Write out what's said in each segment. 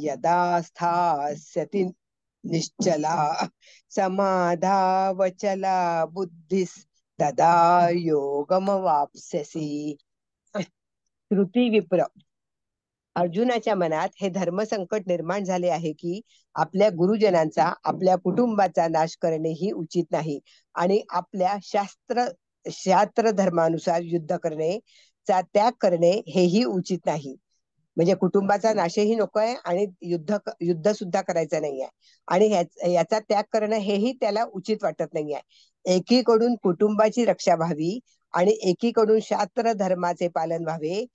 यदा स्थास्यति निश्चला समाधावचला बुद्धिस्तदा योगमवाप्स्यसि। श्रुती विप्र, अर्जुनाच्या मनात हे धर्मसंकट निर्माण झाले आहे की आपल्या गुरुजनांचा, आपल्या कुटुंबाचा नाश करणे ही उचित नाही आणि आपल्या शास्त्र धर्मानुसार युद्ध करणे चा त्याग करणे हेही उचित नाही. म्हणजे कुटुंबाचा नाशही नकोय आणि युद्ध सुद्धा करायचं नाहीये आणि याचा त्याग करणं हेही त्याला उचित वाटत नाहीये. एकीकडून कुटुंबाची रक्षा व्हावी आणि एकीकडून शास्त्र धर्माचे पालन व्हावे.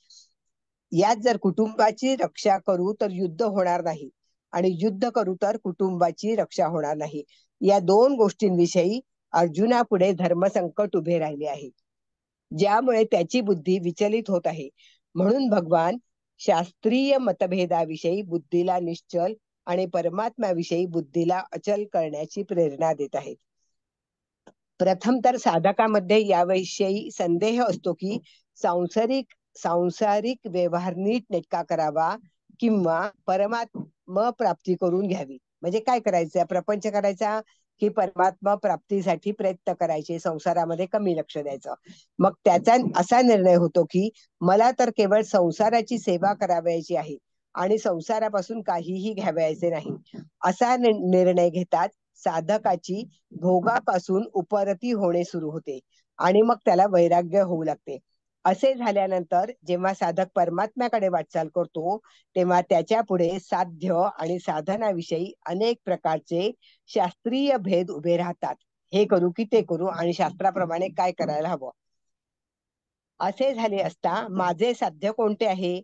यात जर कुटुंबाची रक्षा करू तर युद्ध होणार नाही आणि युद्ध करू तर कुटुंबाची रक्षा होणार नाही. या दोन गोष्टींविषयी अर्जुनापुढे धर्मसंकट उभे राहिले आहे, ज्यामुळे त्याची बुद्धी विचलित होत आहे. म्हणून भगवान शास्त्रीय मतभेदाविषयी बुद्धीला निश्चल आणि परमात्म्याविषयी बुद्धीला अचल करण्याची प्रेरणा देत आहेत. प्रथम तर साधकामध्ये याविषयी संदेह असतो की सांसारिक व्यवहार नीट नेटका करावा किंवा परमात्मा प्राप्ती करून घ्यावी. म्हणजे काय करायचं, प्रपंच करायचा की परमात्मा प्राप्तीसाठी प्रयत्न करायचे, संसारामध्ये कमी लक्ष द्यायचं. मग त्याचा असा निर्णय होतो की मला तर केवळ संसाराची सेवा करावयाची आहे आणि संसारापासून काहीही घ्यावयाचे नाही, असा निर्णय घेतात साधकाची भोगापासून उपरती होणे सुरू होते आणि मग त्याला वैराग्य होऊ लागते. असे झाल्यानंतर जेव्हा साधक परमात्म्याकडे वाटचाल करतो तेव्हा त्याच्या पुढे साध्य आणि साधनाविषयी अनेक प्रकारचे शास्त्रीय भेद उभे राहतात. हे करू की ते करू आणि शास्त्राप्रमाणे काय करायला हवं. असे झाले असता माझे साध्य कोणते आहे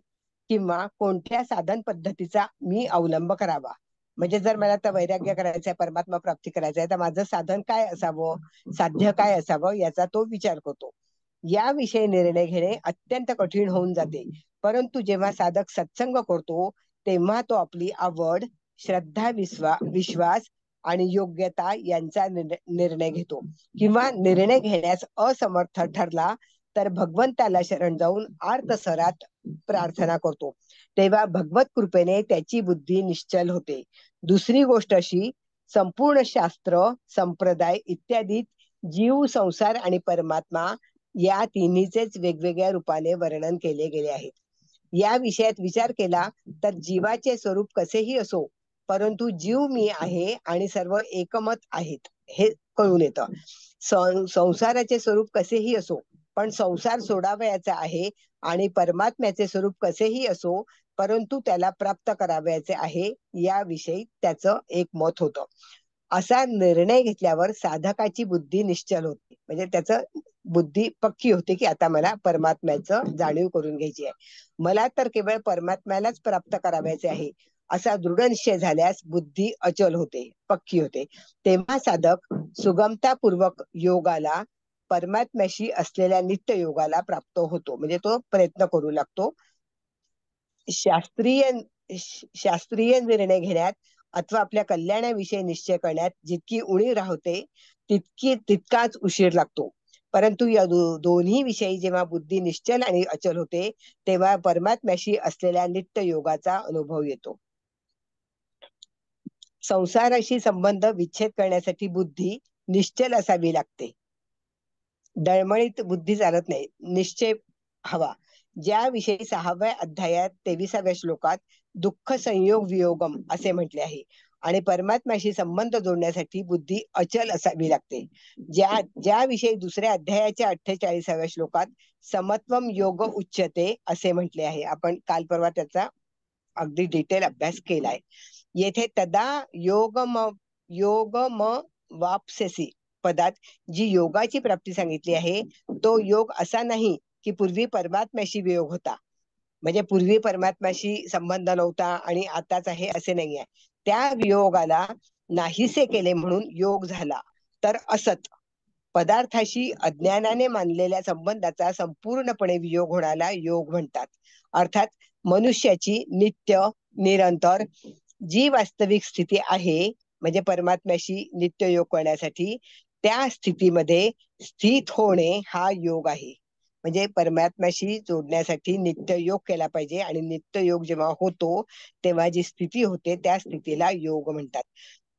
किंवा कोणत्या साधन पद्धतीचा मी अवलंब करावा. म्हणजे जर मला तर वैराग्य करायचंय, परमात्मा प्राप्ती करायचंय, तर माझं साधन काय असावं, साध्य काय असावं याचा तो विचार करतो. याविषयी निर्णय घेणे अत्यंत कठीण होऊन जाते. परंतु जेव्हा साधक सत्संग करतो तेव्हा तो आपली आवड, श्रद्धा, विश्वास आणि योग्यता यांचा निर्णय घेतो किंवा निर्णय घेण्यास असमर्थ ठरला तर भगवंताला शरण जाऊन आर्तस्वरात प्रार्थना करतो. तेव्हा भगवत कृपेने त्याची बुद्धी निश्चल होते. दुसरी गोष्ट अशी, संपूर्ण शास्त्र, संप्रदाय इत्यादी जीव, संसार आणि परमात्मा या तिन्हीचेच वेगवेगळ्या रूपाने वर्णन केले गेले आहे. या विषयात विचार केला तर जीवाचे स्वरूप कसेही असो, परंतु जीव मी आहे आणि सर्व एकमत आहेत हे कळून येतं. संसाराचे स्वरूप कसेही असो, पण संसार सोडावयाचा आहे आणि परमात्म्याचे स्वरूप कसेही असो, परंतु त्याला प्राप्त करावयाचे आहे याविषयी त्याचं एक मत होतं. असा निर्णय घेतल्यावर साधकाची बुद्धी निश्चल होते. म्हणजे त्याचं बुद्धी पक्की होते की आता मला परमात्म्याचं जाणीव करून घ्यायची आहे, मला तर केवळ परमात्म्यालाच प्राप्त करावयाचे आहे असा दृढ निश्चय झाल्यास बुद्धी अचल होते, पक्की होते. तेव्हा साधक सुगमतापूर्वक योगाला, परमात्म्याशी असलेल्या नित्य योगाला प्राप्त होतो. म्हणजे तो प्रयत्न करू लागतो. शास्त्रीय निर्णय घेण्यात अथवा आपल्या कल्याणाविषयी निश्चय करण्यात जितकी उणीव राहते तितकाच उशीर लागतो. परंतु या दोन्ही विषयी जेव्हा बुद्धी निश्चल आणि अचल होते तेव्हा परमात्म्याशी असलेल्या नित्य योगाचा अनुभव येतो. संसाराशी संबंध विच्छेद करण्यासाठी बुद्धी निश्चल असावी लागते. डळमळीत बुद्धी चालत नाही, निश्चय हवा. ज्याविषयी 6व्या अध्यायात 23व्या श्लोकात दुःख संयोग वियोगम असे म्हटले आहे. आणि परमात्म्याशी संबंध जोडण्यासाठी बुद्धी अचल असावी लागते. ज्याविषयी 2ऱ्या अध्यायाच्या 48व्या श्लोकात समत्वम योग उच्यते असे म्हटले आहे. आपण काल परवा त्याचा अगदी डिटेल अभ्यास केलाय. येथे तदा योगम वाप्स्यसि पदात जी योगाची प्राप्ती सांगितली आहे तो योग असा नाही की पूर्वी परमात्म्याशी वियोग होता, म्हणजे पूर्वी परमात्म्याशी संबंध नव्हता आणि आताच आहे असे नाही आहे. त्या वियोगाला नाहीसे केले म्हणून योग झाला. तर असत पदार्थाशी अज्ञानाने मानलेल्या संबंधाचा संपूर्णपणे वियोग होण्याला योग म्हणतात. अर्थात मनुष्याची नित्य निरंतर जी वास्तविक स्थिती आहे, म्हणजे परमात्म्याशी नित्य योग करण्यासाठी त्या स्थितीमध्ये स्थित होणे हा योग आहे. म्हणजे परमात्म्याशी जोडण्यासाठी नित्य योग केला पाहिजे, आणि नित्य योग जेव्हा होतो तेव्हा जी स्थिती होते त्या स्थितीला योग म्हणतात.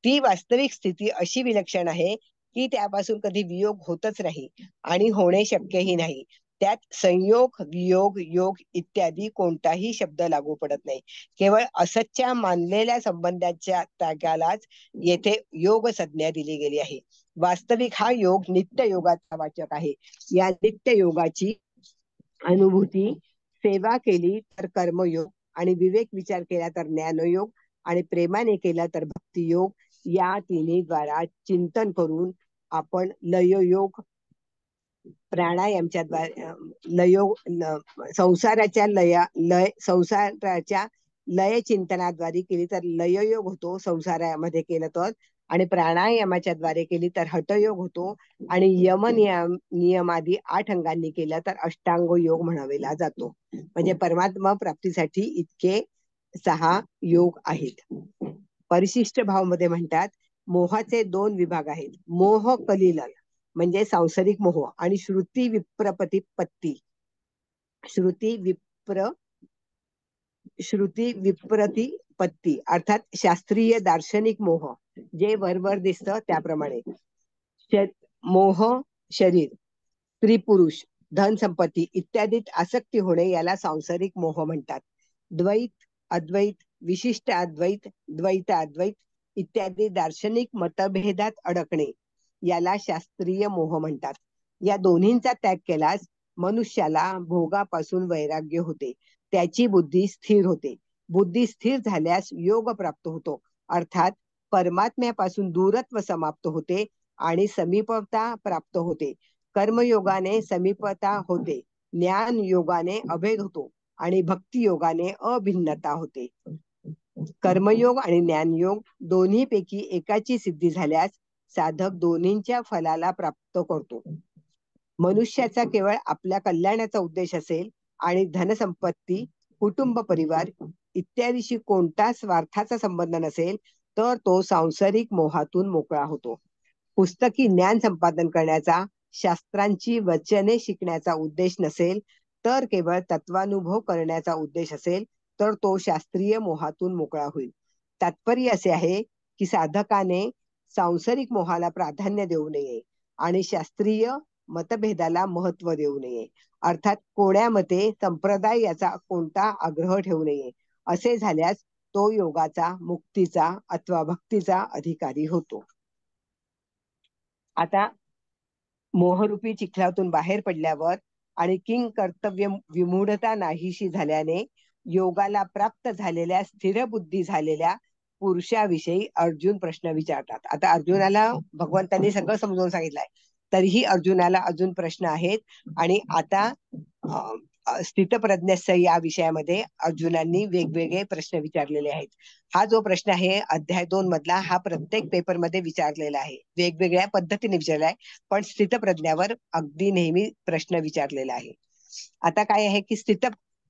ती वास्तविक स्थिती अशी विलक्षण आहे की त्यापासून कधी वियोग होतच नाही आणि होणे शक्यही नाही. त्यात संयोग, वियोग, योग इत्यादी कोणताही शब्द लागू पडत नाही. केवळ असतच्या मानलेल्या संबंधाच्या त्यागालाच येथे योग संज्ञा दिली गेली आहे. वास्तविक हा योग नित्य योगाचा वाचक आहे. या नित्य योगाची अनुभूती सेवा केली तर कर्मयोग, आणि विवेक विचार केला तर ज्ञानयोग, आणि प्रेमाने केला तर भक्तियोग, या तिन्ही द्वारा चिंतन करून आपण लययोग, प्राणायामच्या द्वारे संसाराच्या लय चिंतनाद्वारे केली तर लययोग होतो संसारामध्ये केलं तर, आणि प्राणायामाच्या द्वारे केली तर हठयोग होतो, आणि नियमादी 8 अंगांनी केला तर अष्टांग योग म्हणावेला जातो. म्हणजे परमात्मा प्राप्तीसाठी इतके 6 योग आहेत. परिशिष्ट भाव मध्ये म्हणतात मोहाचे 2 विभाग आहेत. मोह कलिलन म्हणजे सांसारिक मोह, आणि श्रुती विप्रतिपत्ती, श्रुती विप्रतिपत्ती अर्थात शास्त्रीय दार्शनिक मोह, जे वरवर दिसतं त्याप्रमाणे. मोह शरीर, स्त्री पुरुष, धन संपत्ती इत्यादीत आसक्ती होणे याला सांसारिक मोह म्हणतात. द्वैत, अद्वैत, विशिष्ट अद्वैत, द्वैत अद्वैत इत्यादी दार्शनिक मतभेदात अडकणे याला शास्त्रीय मोह म्हणतात. या दोन्हींचा त्याग केल्यास मनुष्याला भोगापासून वैराग्य होते, त्याची बुद्धी स्थिर होते. बुद्धी स्थिर झाल्यास योग प्राप्त होतो, अर्थात परमात्म्यापासून दूरत्व समाप्त होते आणि समीपता प्राप्त होते. कर्मयोगाने समीपता होते, ज्ञान योगाने अभेद होतो, आणि भक्ती योगाने अभिन्नता होते. कर्मयोग आणि ज्ञानयोग दोन्हीपैकी एकाची सिद्धी झाल्यास साधक दोन्हींच्या फलाला प्राप्त करतो. मनुष्याचा केवळ आपल्या कल्याणाचा उद्देश असेल आणि धनसंपत्ती, कुटुंब, परिवार इत्यादीशी कोणता स्वार्थाचा संबंध नसेल तर तो सांसारिक मोहातून मोकळा होतो. पुस्तकी ज्ञान संपादन करण्याचा, शास्त्रांची वचने शिकण्याचा उद्देश नसेल तर केवळ तत्वानुभव करण्याचा उद्देश असेल तर तो शास्त्रीय मोहातून मोकळा होईल. तात्पर्य असे आहे की साधकाने सांसारिक मोहाला प्राधान्य देऊ नये आणि शास्त्रीय मतभेदाला महत्व देऊ नये, अर्थात कोण्या मते संप्रदाय याचा कोणता आग्रह ठेवू नये. असे झाल्यास तो योगाचा, मुक्तीचा अथवा भक्तीचा अधिकारी होतो. आता मोहरूपी चिखलातून बाहेर पडल्यावर आणि किंग कर्तव्य विमूढता नाहीशी झाल्याने योगाला प्राप्त झालेल्या स्थिर बुद्धी झालेल्या पुरुषाविषयी अर्जुन प्रश्न विचारतात. आता अर्जुनाला भगवंतांनी सगळं समजावून सांगितलंय, तरीही अर्जुनाला अजून प्रश्न आहेत. आणि आता स्थितप्रज्ञस्य या विषयामध्ये अर्जुनांनी वेगवेगळे प्रश्न विचारलेले आहेत. हा जो प्रश्न आहे अध्याय 2 मधला, हा प्रत्येक पेपर मध्ये विचारलेला आहे, वेगवेगळ्या पद्धतीने विचारला आहे, पण स्थितप्रज्ञावर अगदी नेहमी प्रश्न विचारलेला आहे. आता काय आहे की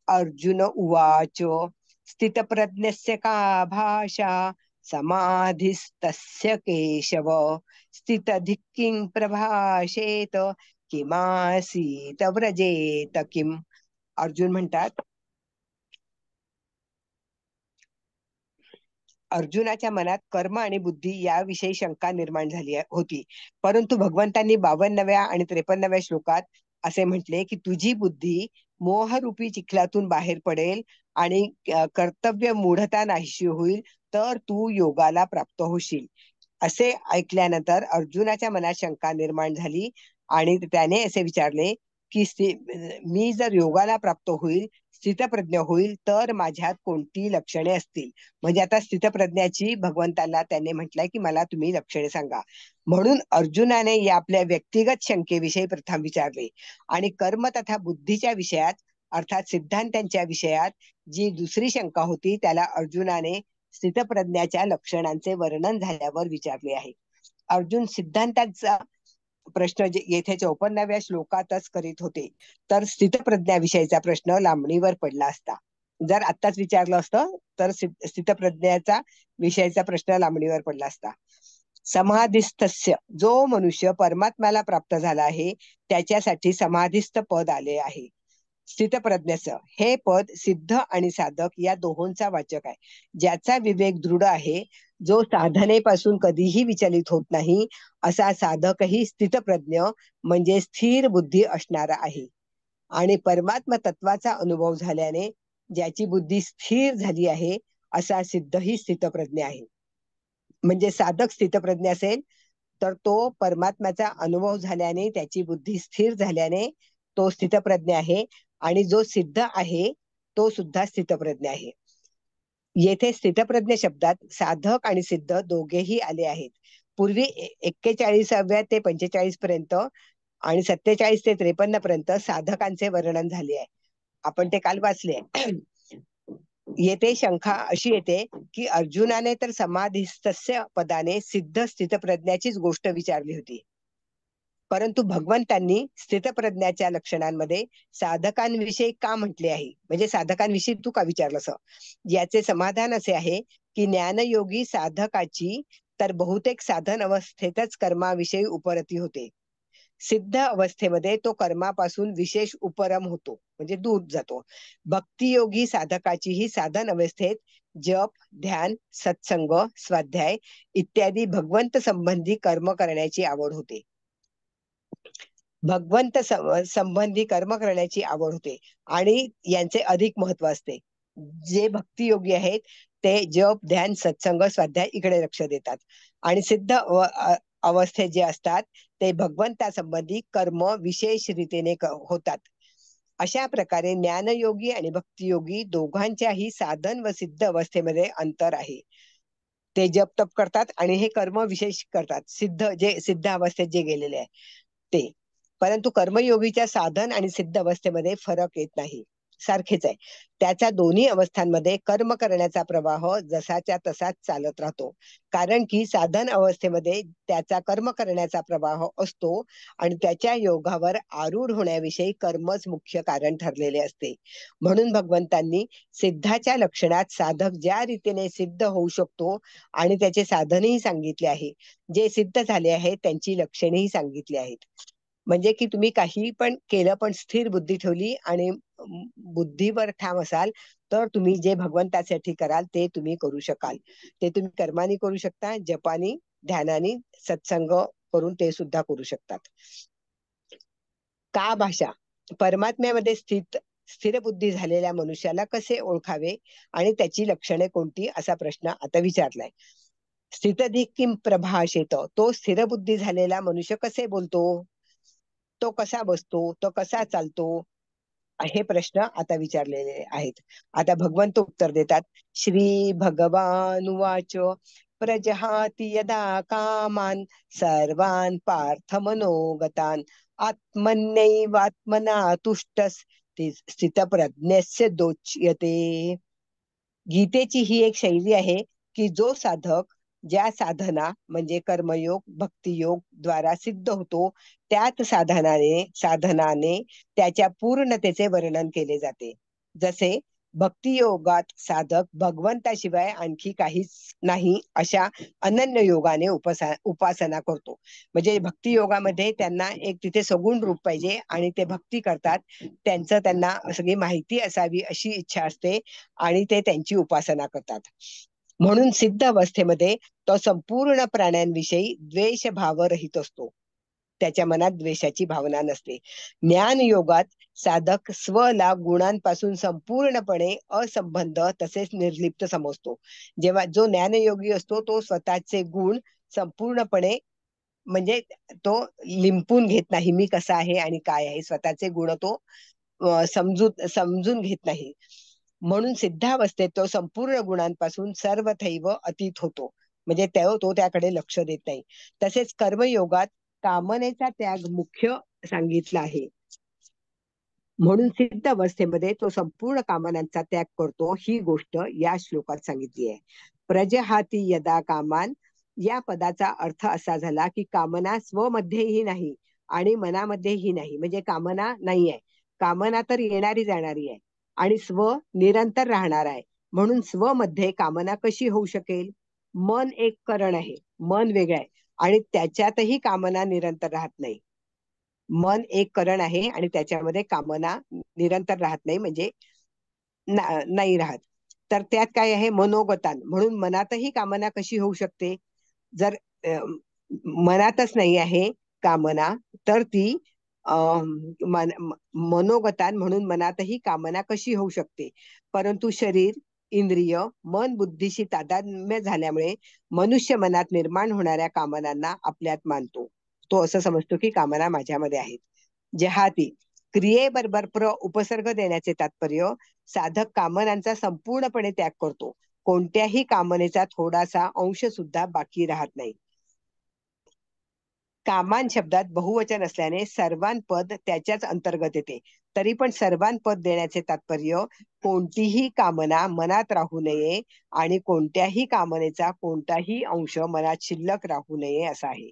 अर्जुन उवाच स्थितप्रज्ञस्य का भाषा समाधिस्तस्य केशव स्थितधिक्किं प्रभाषेत किमासीत व्रजेत किम. अर्जुन म्हणतात, अर्जुनाच्या मनात कर्म आणि बुद्धी याविषयी शंका निर्माण झाली होती, परंतु भगवंतांनी 52व्या आणि 53व्या श्लोकात असे म्हटले की तुझी बुद्धी मोहरूपी चिखलातून बाहेर पडेल आणि कर्तव्य मूढता नाहीशी होईल तर तू योगाला प्राप्त होशील. असे ऐकल्यानंतर अर्जुनाच्या मनात शंका निर्माण झाली आणि त्याने असे विचारले की मी जर योगाला प्राप्त होईल, स्थितप्रज्ञ होईल तर माझ्यात कोणती लक्षणे असतील. म्हणजे आता स्थितप्रज्ञाची भगवंताला त्याने म्हटलंय की मला तुम्ही लक्षणे सांगा. म्हणून अर्जुनाने या आपल्या व्यक्तिगत शंकेविषयी प्रथम विचारले, आणि कर्म तथा बुद्धीच्या विषयात अर्थात सिद्धांतांच्या विषयात जी दुसरी शंका होती त्याला अर्जुनाने स्थितप्रज्ञाच्या लक्षणांचे वर्णन झाल्यावर विचारले आहे. अर्जुन सिद्धांतांचा प्रश्न येथे 54व्या श्लोकातच करीत होते, तर स्थितप्रज्ञाविषयीचा प्रश्न लांबणीवर पडला असता. जर आत्ताच विचारलं असतं तर स्थितप्रज्ञाचा विषयाचा प्रश्न लांबणीवर पडला असता. समाधिस्थस्य, जो मनुष्य परमात्म्याला प्राप्त झाला आहे त्याच्यासाठी समाधिस्थ पद आले आहे. स्थितप्रज्ञाचं हे पद सिद्ध आणि साधक या दोहोंचा वाचक आहे. ज्याचा विवेक दृढ आहे, जो साधनेपासून कधीही विचलित होत नाही, असा साधकही स्थितप्रज्ञ म्हणजे स्थिर बुद्धी असणारा आहे. आणि परमात्मा तत्वाचा अनुभव झाल्याने ज्याची बुद्धी स्थिर झाली आहे असा सिद्धही स्थितप्रज्ञ आहे. म्हणजे साधक स्थितप्रज्ञ असेल तर तो परमात्म्याचा अनुभव झाल्याने, त्याची बुद्धी स्थिर झाल्याने तो स्थितप्रज्ञ आहे. आणि जो सिद्ध आहे तो सुद्धा स्थितप्रज्ञ आहे. येथे स्थितप्रज्ञ शब्दात साधक आणि सिद्ध दोघेही आले आहेत. पूर्वी 41व्या ते 45 पर्यंत आणि 47 ते 53 पर्यंत साधकांचे वर्णन झाले आहे. आपण ते काल वाचले. येथे शंका अशी येते की अर्जुनाने तर समाधिस्थस्य पदाने सिद्ध स्थितप्रज्ञाचीच गोष्ट विचारली होती, परंतु भगवंतांनी स्थितप्रज्ञाच्या लक्षणांमध्ये साधकांविषयी का म्हटले आहे, म्हणजे साधकांविषयी तू का विचारलंस. याचे समाधान असे आहे की ज्ञानयोगी साधकाची तर बहुतेक साधन अवस्थेतच कर्माविषयी उपरती होते. सिद्ध अवस्थेमध्ये तो कर्मापासून विशेष उपरम होतो, म्हणजे दूर जातो. भक्तियोगी साधकाची ही साधन अवस्थेत जप, ध्यान, सत्संग, स्वाध्याय इत्यादी भगवंत संबंधी कर्म करण्याची आवड होते. भगवंत संबंधी कर्म करण्याची आवड होते आणि यांचे अधिक महत्व असते. जे भक्तियोगी आहेत ते जप, ध्यान, सत्संग, स्वाध्याय इकडे लक्ष देतात. आणि सिद्ध अवस्थेत जे असतात ते भगवंता संबंधी कर्म विशेष रीतीने होतात. अशा प्रकारे ज्ञानयोगी आणि भक्तियोगी दोघांच्याही साधन व सिद्ध अवस्थेमध्ये अंतर आहे. ते जप तप करतात आणि हे कर्म विशेष करतात, सिद्ध अवस्थेत जे गेलेले आहे ते. परंतु कर्मयोगीच्या साधन आणि सिद्ध अवस्थेमध्ये फरक येत नाही, सारखेच आहे. त्याचा दोन्ही अवस्थांमध्ये कर्म करण्याचा प्रवाह जसाच्या तसाच चालत राहतो. कारण की साधन अवस्थेमध्ये त्याचा कर्म करण्याचा प्रवाह असतो आणि त्याच्या योगावर आरूढ होण्याविषयी कर्मच मुख्य कारण ठरलेले असते. म्हणून भगवंतांनी सिद्धाच्या लक्षणात साधक ज्या रीतीने सिद्ध होऊ शकतो आणि त्याचे साधनही सांगितले आहे. जे सिद्ध झाले आहे त्यांची लक्षणेही सांगितली आहेत. म्हणजे की तुम्ही काही पण केलं पण स्थिर बुद्धी ठेवली आणि बुद्धीवर ठाम असाल तर तुम्ही जे भगवंतासाठी कराल ते तुम्ही करू शकाल. ते तुम्ही कर्मानी करू शकता, जपानी, ध्यानानी, सत्संग करून ते सुद्धा करू शकतात. का भाषा परमात्म्यामध्ये स्थिर बुद्धी झालेल्या मनुष्याला कसे ओळखावे आणि त्याची लक्षणे कोणती, असा प्रश्न आता विचारलाय. स्थितधी किम प्रभाषेत, तो स्थिर बुद्धी झालेला मनुष्य कसे बोलतो, तो कसा बसतो, तो कसा चालतो, हे प्रश्न आता विचारलेले आहेत. आता भगवंत उत्तर देतात. श्री भगवान उवाच प्रजहाति यदा कामान सर्वान पार्थ मनोगतान आत्मन्यैवात्मना तुष्टस स्थितप्रज्ञस्य दोच्यते. गीतेची ही एक शैली आहे की जो साधक ज्या साधना म्हणजे कर्मयोग, भक्तियोग द्वारा सिद्ध होतो त्याच साधनाने त्याच्या पूर्णतेचे वर्णन केले जाते. जसे भक्तियोगात साधक भगवंताशिवाय आणखी काहीच नाही अशा अनन्य योगाने उपासना करतो. म्हणजे भक्तियोगामध्ये त्यांना एक तिथे सगुण रूप पाहिजे आणि ते भक्ती करतात, त्यांना सगळी माहिती असावी अशी इच्छा असते आणि ते त्यांची उपासना करतात. म्हणून सिद्ध अवस्थेमध्ये तो संपूर्ण प्राण्यांविषयी द्वेष भाव रहित असतो, त्याच्या मनात द्वेषाची भावना नसते. ज्ञान योगात साधक स्वला गुणांपासून संपूर्णपणे असंबंध तसेच निर्लिप्त समजतो. जेव्हा जो ज्ञानयोगी असतो तो स्वतःचे गुण संपूर्णपणे म्हणजे तो लिंपून घेत नाही, मी कसा आहे आणि काय आहे, स्वतःचे गुण तो समजून घेत नाही. म्हणून सिद्धावस्थेत तो संपूर्ण गुणांपासून सर्वथैव अतीत होतो, म्हणजे तो त्याकडे लक्ष देत नाही. तसेच कर्मयोगात कामनेचा त्याग मुख्य सांगितला आहे. म्हणून सिद्ध अवस्थेमध्ये तो संपूर्ण कामनांचा त्याग करतो, ही गोष्ट या श्लोकात सांगितली आहे. प्रजहाती यदा कामान या पदाचा अर्थ असा झाला की कामना स्वमध्येही नाही आणि मनामध्येही नाही, म्हणजे कामना नाही आहे. कामना तर येणारी जाणारी आहे आणि स्व निरंतर राहणार आहे. म्हणून स्वमध्ये कामना कशी होऊ शकेल. मन एक करण आहे, मन वेगळं आहे आणि त्याच्यातही कामना निरंतर राहत नाही. मन एक करण आहे आणि त्याच्यामध्ये कामना निरंतर राहत नाही, म्हणजे नाही राहत. तर त्यात काय आहे, मनोगतान, म्हणून मनातही कामना कशी होऊ शकते? जर मनातच नाही आहे कामना, तर ती मनोगतान म्हणून मनातही कामना कशी होऊ शकते? परंतु शरीर, इंद्रिय, मन बुद्धीशी तादात्म्य झाल्यामुळे मनुष्य मनात निर्माण होणाऱ्या कामनांना आपल्यात मानतो. तो असं समजतो की कामना माझ्यामध्ये आहेत. जहाती क्रियेबरोबर उपसर्ग देण्याचे तात्पर्य, साधक कामनांचा संपूर्णपणे त्याग करतो. कोणत्याही कामनेचा थोडासा अंश सुद्धा बाकी राहत नाही. कामान शब्दात बहुवचन असल्याने सर्वान पद त्याच्याच अंतर्गत येते. तरी पण सर्वान पद देण्याचे तात्पर्य, कोणतीही कामना मनात राहू नये आणि कोणत्याही कामनेचा कोणताही अंश मनात शिल्लक राहू नये असा आहे.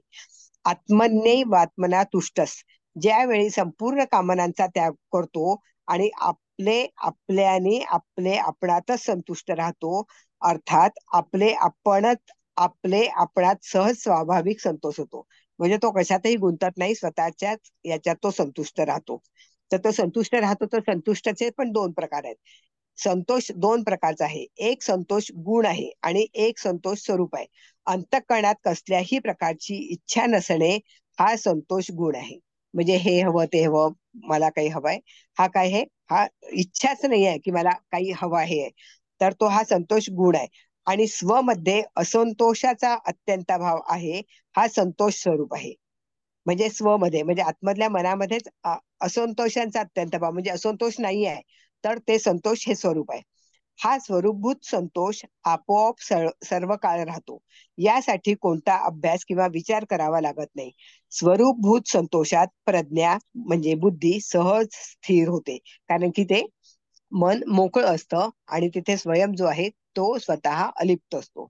आत्मन्यैवात्मना तुष्टस, ज्यावेळी संपूर्ण कामनांचा त्याग करतो आणि आपले आपणातच संतुष्ट राहतो, अर्थात आपले आपणात सहज स्वाभाविक संतोष होतो. म्हणजे तो कशातही गुंतत नाही, स्वतःच्याच याच्यात तो संतुष्ट राहतो. तर तो संतुष्ट राहतो, तर संतुष्टाचे पण दोन प्रकार आहेत. संतोष दोन प्रकारचा आहे. एक संतोष गुण आहे आणि एक संतोष स्वरूप आहे. अंतःकरणात कसल्याही प्रकारची इच्छा नसणे हा संतोष गुण आहे. म्हणजे हे हवं ते हवं, मला काही हवंय, हा काय आहे, हा इच्छाच नाही आहे की मला काही हवं आहे, तर तो हा संतोष गुण आहे. आणि स्वमध्ये असंतोषाचा अत्यंत भाव आहे, हा संतोष स्वरूप आहे. म्हणजे स्वमध्ये म्हणजे आतमधल्या मनामध्येच असंतोषांचा अत्यंत भाव म्हणजे असंतोष नाही आहे, तर ते संतोष हे स्वरूप आहे. हा स्वरूपभूत संतोष आपोआप सर्व काळ राहतो. यासाठी कोणता अभ्यास किंवा विचार करावा लागत नाही. स्वरूपभूत संतोषात प्रज्ञा म्हणजे बुद्धी सहज स्थिर होते, कारण की ते मन मोकळं असतं आणि तिथे स्वयं जो आहे तो स्वतः अलिप्त असतो.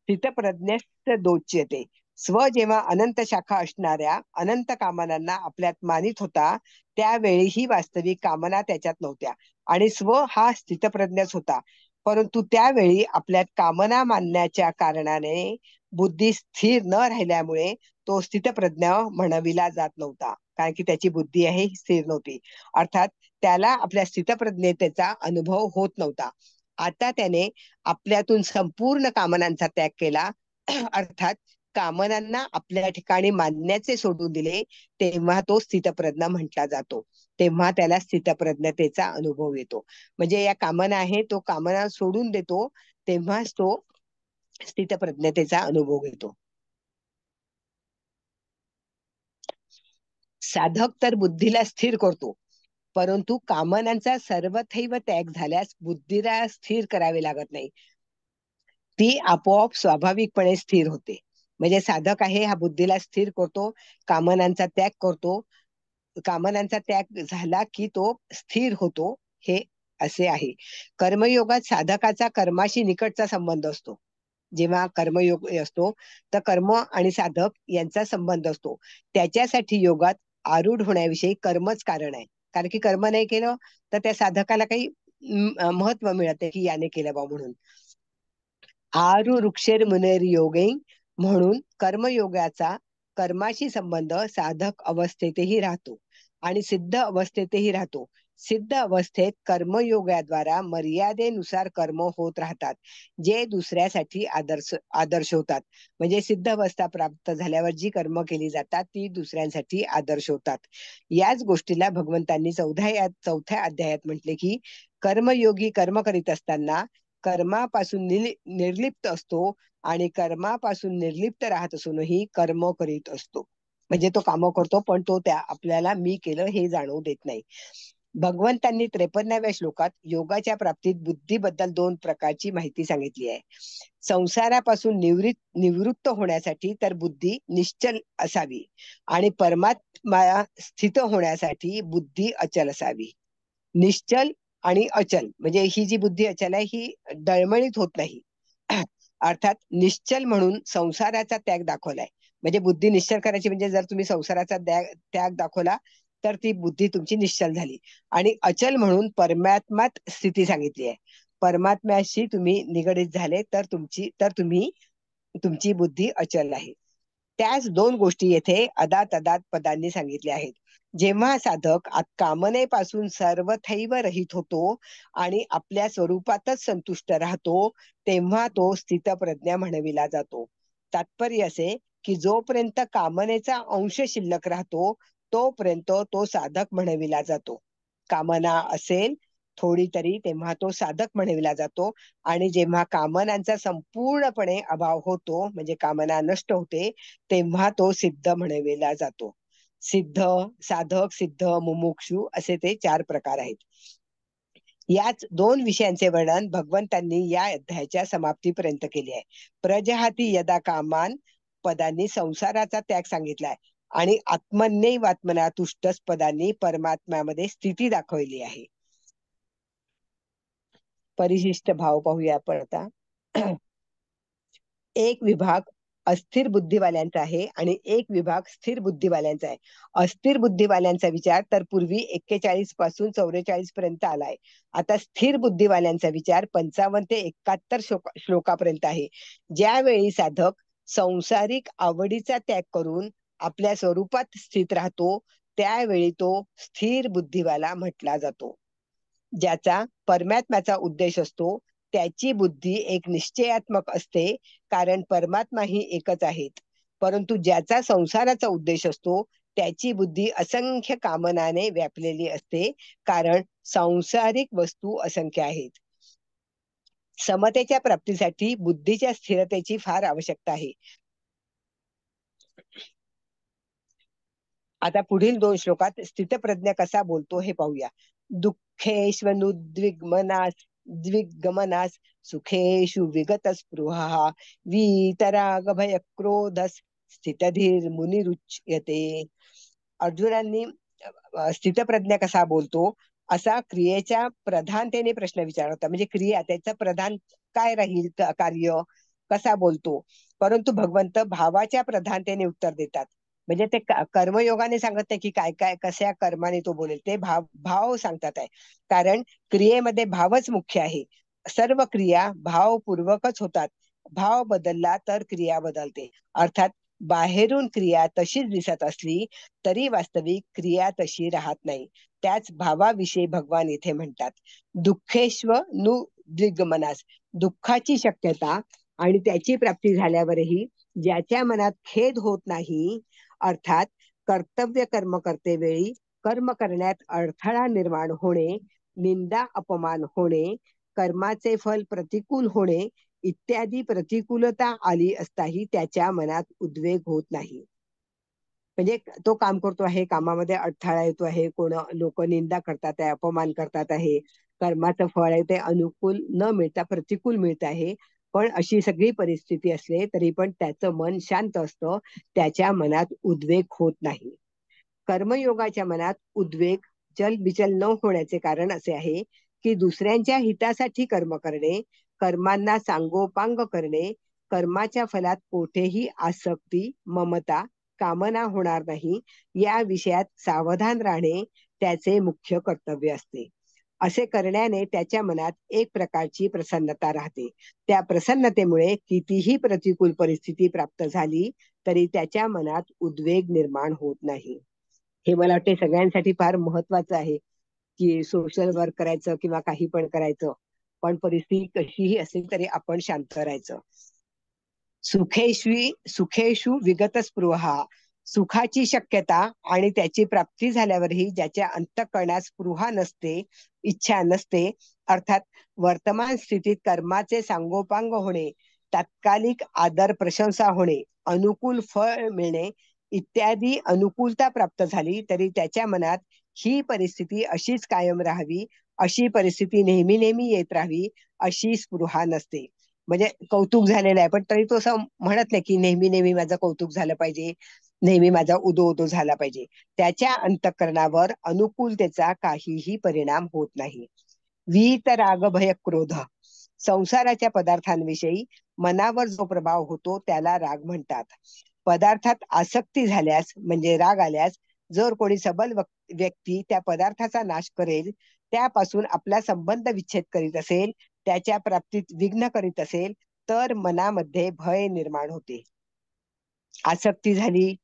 स्थितप्रज्ञस्य दोच्यते. स्व जेव्हा अनंत शाखा असणाऱ्या अनंत कामनांना आपल्यात मानित होता, त्यावेळी ही वास्तविक कामना त्याच्यात नव्हत्या आणि स्व हा स्थितप्रज्ञच होता. परंतु त्यावेळी आपल्यात कामना मानण्याच्या कारणाने बुद्धी स्थिर न राहिल्यामुळे तो स्थितप्रज्ञ म्हणविला जात नव्हता, कारण की त्याची बुद्धी आहे स्थिर नव्हती. अर्थात त्याला आपल्या स्थितप्रज्ञतेचा अनुभव होत नव्हता. आता त्याने आपल्यातून संपूर्ण कामनांचा त्याग केला, अर्थात कामनांना आपल्या ठिकाणी मानण्याचे सोडून दिले, तेव्हा तो स्थितप्रज्ञ म्हटला जातो. तेव्हा त्याला स्थितप्रज्ञतेचा अनुभव येतो. म्हणजे या कामना आहे, तो कामना सोडून देतो, तेव्हाच तो स्थितप्रज्ञतेचा अनुभव घेतो. साधक तर बुद्धीला स्थिर करतो, परंतु कामनांचा सर्वथैव त्याग झाल्यास बुद्धीला स्थिर करावे लागत नाही, ती आपोआप स्वाभाविकपणे स्थिर होते. म्हणजे साधक आहे हा बुद्धीला स्थिर करतो, कामनांचा त्याग करतो, कामनांचा त्याग झाला की तो स्थिर होतो, हे असे आहे. कर्मयोगात साधकाचा कर्माशी निकटचा संबंध असतो. जेव्हा कर्मयोग असतो, तर कर्म आणि साधक यांचा संबंध असतो. त्याच्यासाठी योगात आरूढ होण्याविषयी कर्मच कारण आहे. कारण की कर्म नाही केलं तर त्या साधकाला काही महत्व मिळत नाही की याने केलं बा म्हणून. आरु वृक्षेर मुनेर योगे, म्हणून कर्मयोगाचा कर्माशी संबंध साधक अवस्थेतही राहतो आणि सिद्ध अवस्थेतही राहतो. सिद्ध अवस्थेत कर्मयोगाद्वारा मर्यादेनुसार कर्म होत राहतात, जे दुसऱ्यासाठी आदर्श होतात. म्हणजे सिद्ध अवस्था प्राप्त झाल्यावर जी कर्म केली जातात ती दुसऱ्यांसाठी आदर्श होतात. याच गोष्टीला भगवंतांनी चौथ्या अध्यायात म्हटले की, कर्मयोगी कर्म करीत असताना कर्मापासून निर्लिप्त असतो आणि कर्मापासून निर्लिप्त राहत असूनही कर्म करीत असतो. म्हणजे तो काम करतो, पण तो त्या आपल्याला मी केलं हे जाणवू देत नाही. भगवंतांनी 53व्या श्लोकात योगाच्या प्राप्तीत बुद्धीबद्दल दोन प्रकारची माहिती सांगितली आहे. संसारापासून निवृत्त होण्यासाठी तर बुद्धी निश्चल असावी आणि परमात्मा स्थित होण्यासाठी बुद्धी अचल असावी. निश्चल आणि अचल म्हणजे ही जी बुद्धी अचल आहे ही डळमळीत होत नाही. अर्थात निश्चल म्हणून संसाराचा त्याग दाखवलाय. म्हणजे बुद्धी निश्चल करायची म्हणजे जर तुम्ही संसाराचा त्याग दाखवला तर ती बुद्धी तुमची निश्चल झाली. आणि अचल म्हणून परमात्मात स्थिती सांगितली आहे. परमात्म्याशी तुम्ही निगडीत झाले तर तुम्ही तुमची बुद्धी अचल आहे. त्याच दोन गोष्टी येथे अदात अदात पदांनी सांगितल्या आहेत. जेव्हा साधक कामनेपासून सर्वथैव रहित होतो आणि आपल्या स्वरूपातच संतुष्ट राहतो, तेव्हा तो स्थितप्रज्ञ म्हणविला जातो. तात्पर्य असे की जोपर्यंत कामनेचा अंश शिल्लक राहतो, तोपर्यंत तो साधक म्हणविला जातो. कामना असेल थोडी तरी, तेव्हा तो साधक म्हणविला जातो. आणि जेव्हा कामनांचा संपूर्णपणे अभाव होतो, म्हणजे कामना नष्ट होते, तेव्हा तो सिद्ध म्हणविला जातो. सिद्ध, साधक, सिद्ध, मुमुक्षु असे ते 4 प्रकार आहेत. याच 2 विषयांचे वर्णन भगवंतांनी या अध्यायाच्या समाप्तीपर्यंत केले आहे. प्रजहाती यदा कामान पदांनी संसाराचा त्याग सांगितलाय आणि आत्मन्यैवात्मना तुष्टस पदांनी परमात्म्यामध्ये स्थिती दाखवली आहे. परिशिष्ट भाव पाहूया आपण आता. एक विभाग अस्थिर बुद्धिवाल्यांचा आहे आणि एक विभाग स्थिर बुद्धिवाल्यांचा आहे. अस्थिर बुद्धिवाल्यांचा विचार तर पूर्वी 41 पासून 44 पर्यंत आलाय. आता स्थिर बुद्धिवाल्यांचा विचार 55 ते 71 श्लोकापर्यंत आहे. ज्यावेळी साधक संसारिक आवडीचा त्याग करून आपल्या स्वरूपात स्थित राहतो, त्यावेळी तो स्थिर बुद्धिवाला म्हटला जातो. ज्याचा परमात्म्याचा उद्देश असतो, त्याची बुद्धी एक निश्चयात्मक असते, कारण परमात्मा ही एकच आहेत. परंतु ज्याचा संसाराचा उद्देश असतो, त्याची बुद्धी असंख्य कामनाने व्यापलेली असते, कारण सांसारिक वस्तू असंख्य आहेत. समतेच्या प्राप्तीसाठी बुद्धीच्या स्थिरतेची फार आवश्यकता आहे. आता पुढील 2 श्लोकात स्थितप्रज्ञ कसा बोलतो हे पाहूया. दुःखेष्वनुद्विग्मनास द्विगमनास सुखेषु विगतस्पृहः वीतरागभयक्रोधस स्थितधीर मुनिरुच्यते. अर्जुनांनी स्थितप्रज्ञ कसा बोलतो असा क्रियेच्या प्रधानतेने प्रश्न विचारला होता. म्हणजे क्रिया, त्याचं प्रधान काय राहील, कार्य कसा बोलतो. परंतु भगवंत भावाच्या प्रधानतेने उत्तर देतात. म्हणजे ते कर्मयोगाने सांगत नाही की काय काय कशा कर्माने तो बोलेल, ते भाव सांगतात आहे. कारण क्रियेमध्ये भावच मुख्य आहे. सर्व क्रिया भावपूर्वकच होतात. भाव बदलला तर क्रिया बदलते. अर्थात बाहेरून क्रिया तशीच दिसत असली तरी वास्तविक क्रिया तशी राहत नाही. त्याच भावाविषयी भगवान इथे म्हणतात. दुःखेश्व नु दिग्मनास, दुःखाची शक्यता आणि त्याची प्राप्ती झाल्यावरही ज्याच्या मनात खेद होत नाही, अर्थात कर्तव्य कर्म करते वेळी कर्म करण्यात अडथळा निर्माण होणे, निंदा अपमान होणे, कर्माचे फल प्रतिकूल होणे इत्यादी प्रतिकूलता आली असताही त्याच्या मनात उद्वेग होत नाही. म्हणजे तो काम करतो आहे, कामामध्ये अडथळा येतो आहे, कोण लोक निंदा करतात आहे, अपमान करतात आहे, कर्माचं फळ आहे ते अनुकूल न मिळता प्रतिकूल मिळत आहे, पण अशी सगळी परिस्थिती असले तरी पण त्याचं मन शांत असतं, त्याच्या मनात उद्वेग होत नाही. कर्मयोगाच्या मनात उद्वेग चलबिचल न होण्याचे कारण असे आहे की दुसऱ्यांच्या हितासाठी कर्म करणे, कर्मांना सांगोपांग करणे, कर्माच्या फलात कोठेही आसक्ती, ममता, कामना होणार नाही या विषयात सावधान राहणे त्याचे मुख्य कर्तव्य असते. असे करण्याने त्याच्या मनात एक प्रकारची प्रसन्नता राहते. त्या प्रसन्नतेमुळे कितीही प्रतिकूल परिस्थिती प्राप्त झाली तरी त्याच्या मनात उद्वेग निर्माण होत नाही. हे मला वाटते सगळ्यांसाठी फार महत्वाचं आहे की सोशल वर्क करायचं किंवा काही पण करायचं, पण परिस्थिती कशीही असेल तरी आपण शांत राहायचं. सुखेषु विगतस्पृहा, सुखाची शक्यता आणि त्याची प्राप्ती झाल्यावरही ज्याच्या अंतःकरणात स्पृहा नसते, इच्छा नसते, अर्थात वर्तमान स्थितीत कर्माचे सांगोपांग होणे, तात्कालिक आदर प्रशंसा होणे, अनुकूल फळ मिळणे इत्यादी अनुकूलता प्राप्त झाली तरी त्याच्या मनात ही परिस्थिती अशीच कायम राहावी, अशी परिस्थिती नेहमी नेहमी येत राहावी अशी स्पृहा नसते. म्हणजे कौतुक झालेलं आहे पण तरी तो असं म्हणत नाही की नेहमी नेहमी माझं कौतुक झालं पाहिजे, नेहमी माझा उदो उदो झाला पाहिजे. त्याच्या अंतःकरणावर अनुकूलतेचा काहीही परिणाम होत नाही. वीत राग भय क्रोध, संसाराच्या पदार्थांविषयी मनावर जो प्रभाव होतो त्याला राग म्हणतात. पदार्थात आसक्ती झाल्यास म्हणजे राग आल्यास जर कोणी सबल व्यक्ती त्या पदार्थाचा नाश करेल, त्यापासून आपला संबंध विच्छेद करीत असेल, त्याच्या प्राप्तीत विघ्न करीत असेल तर मनामध्ये भय निर्माण होते. आसक्ती झाली,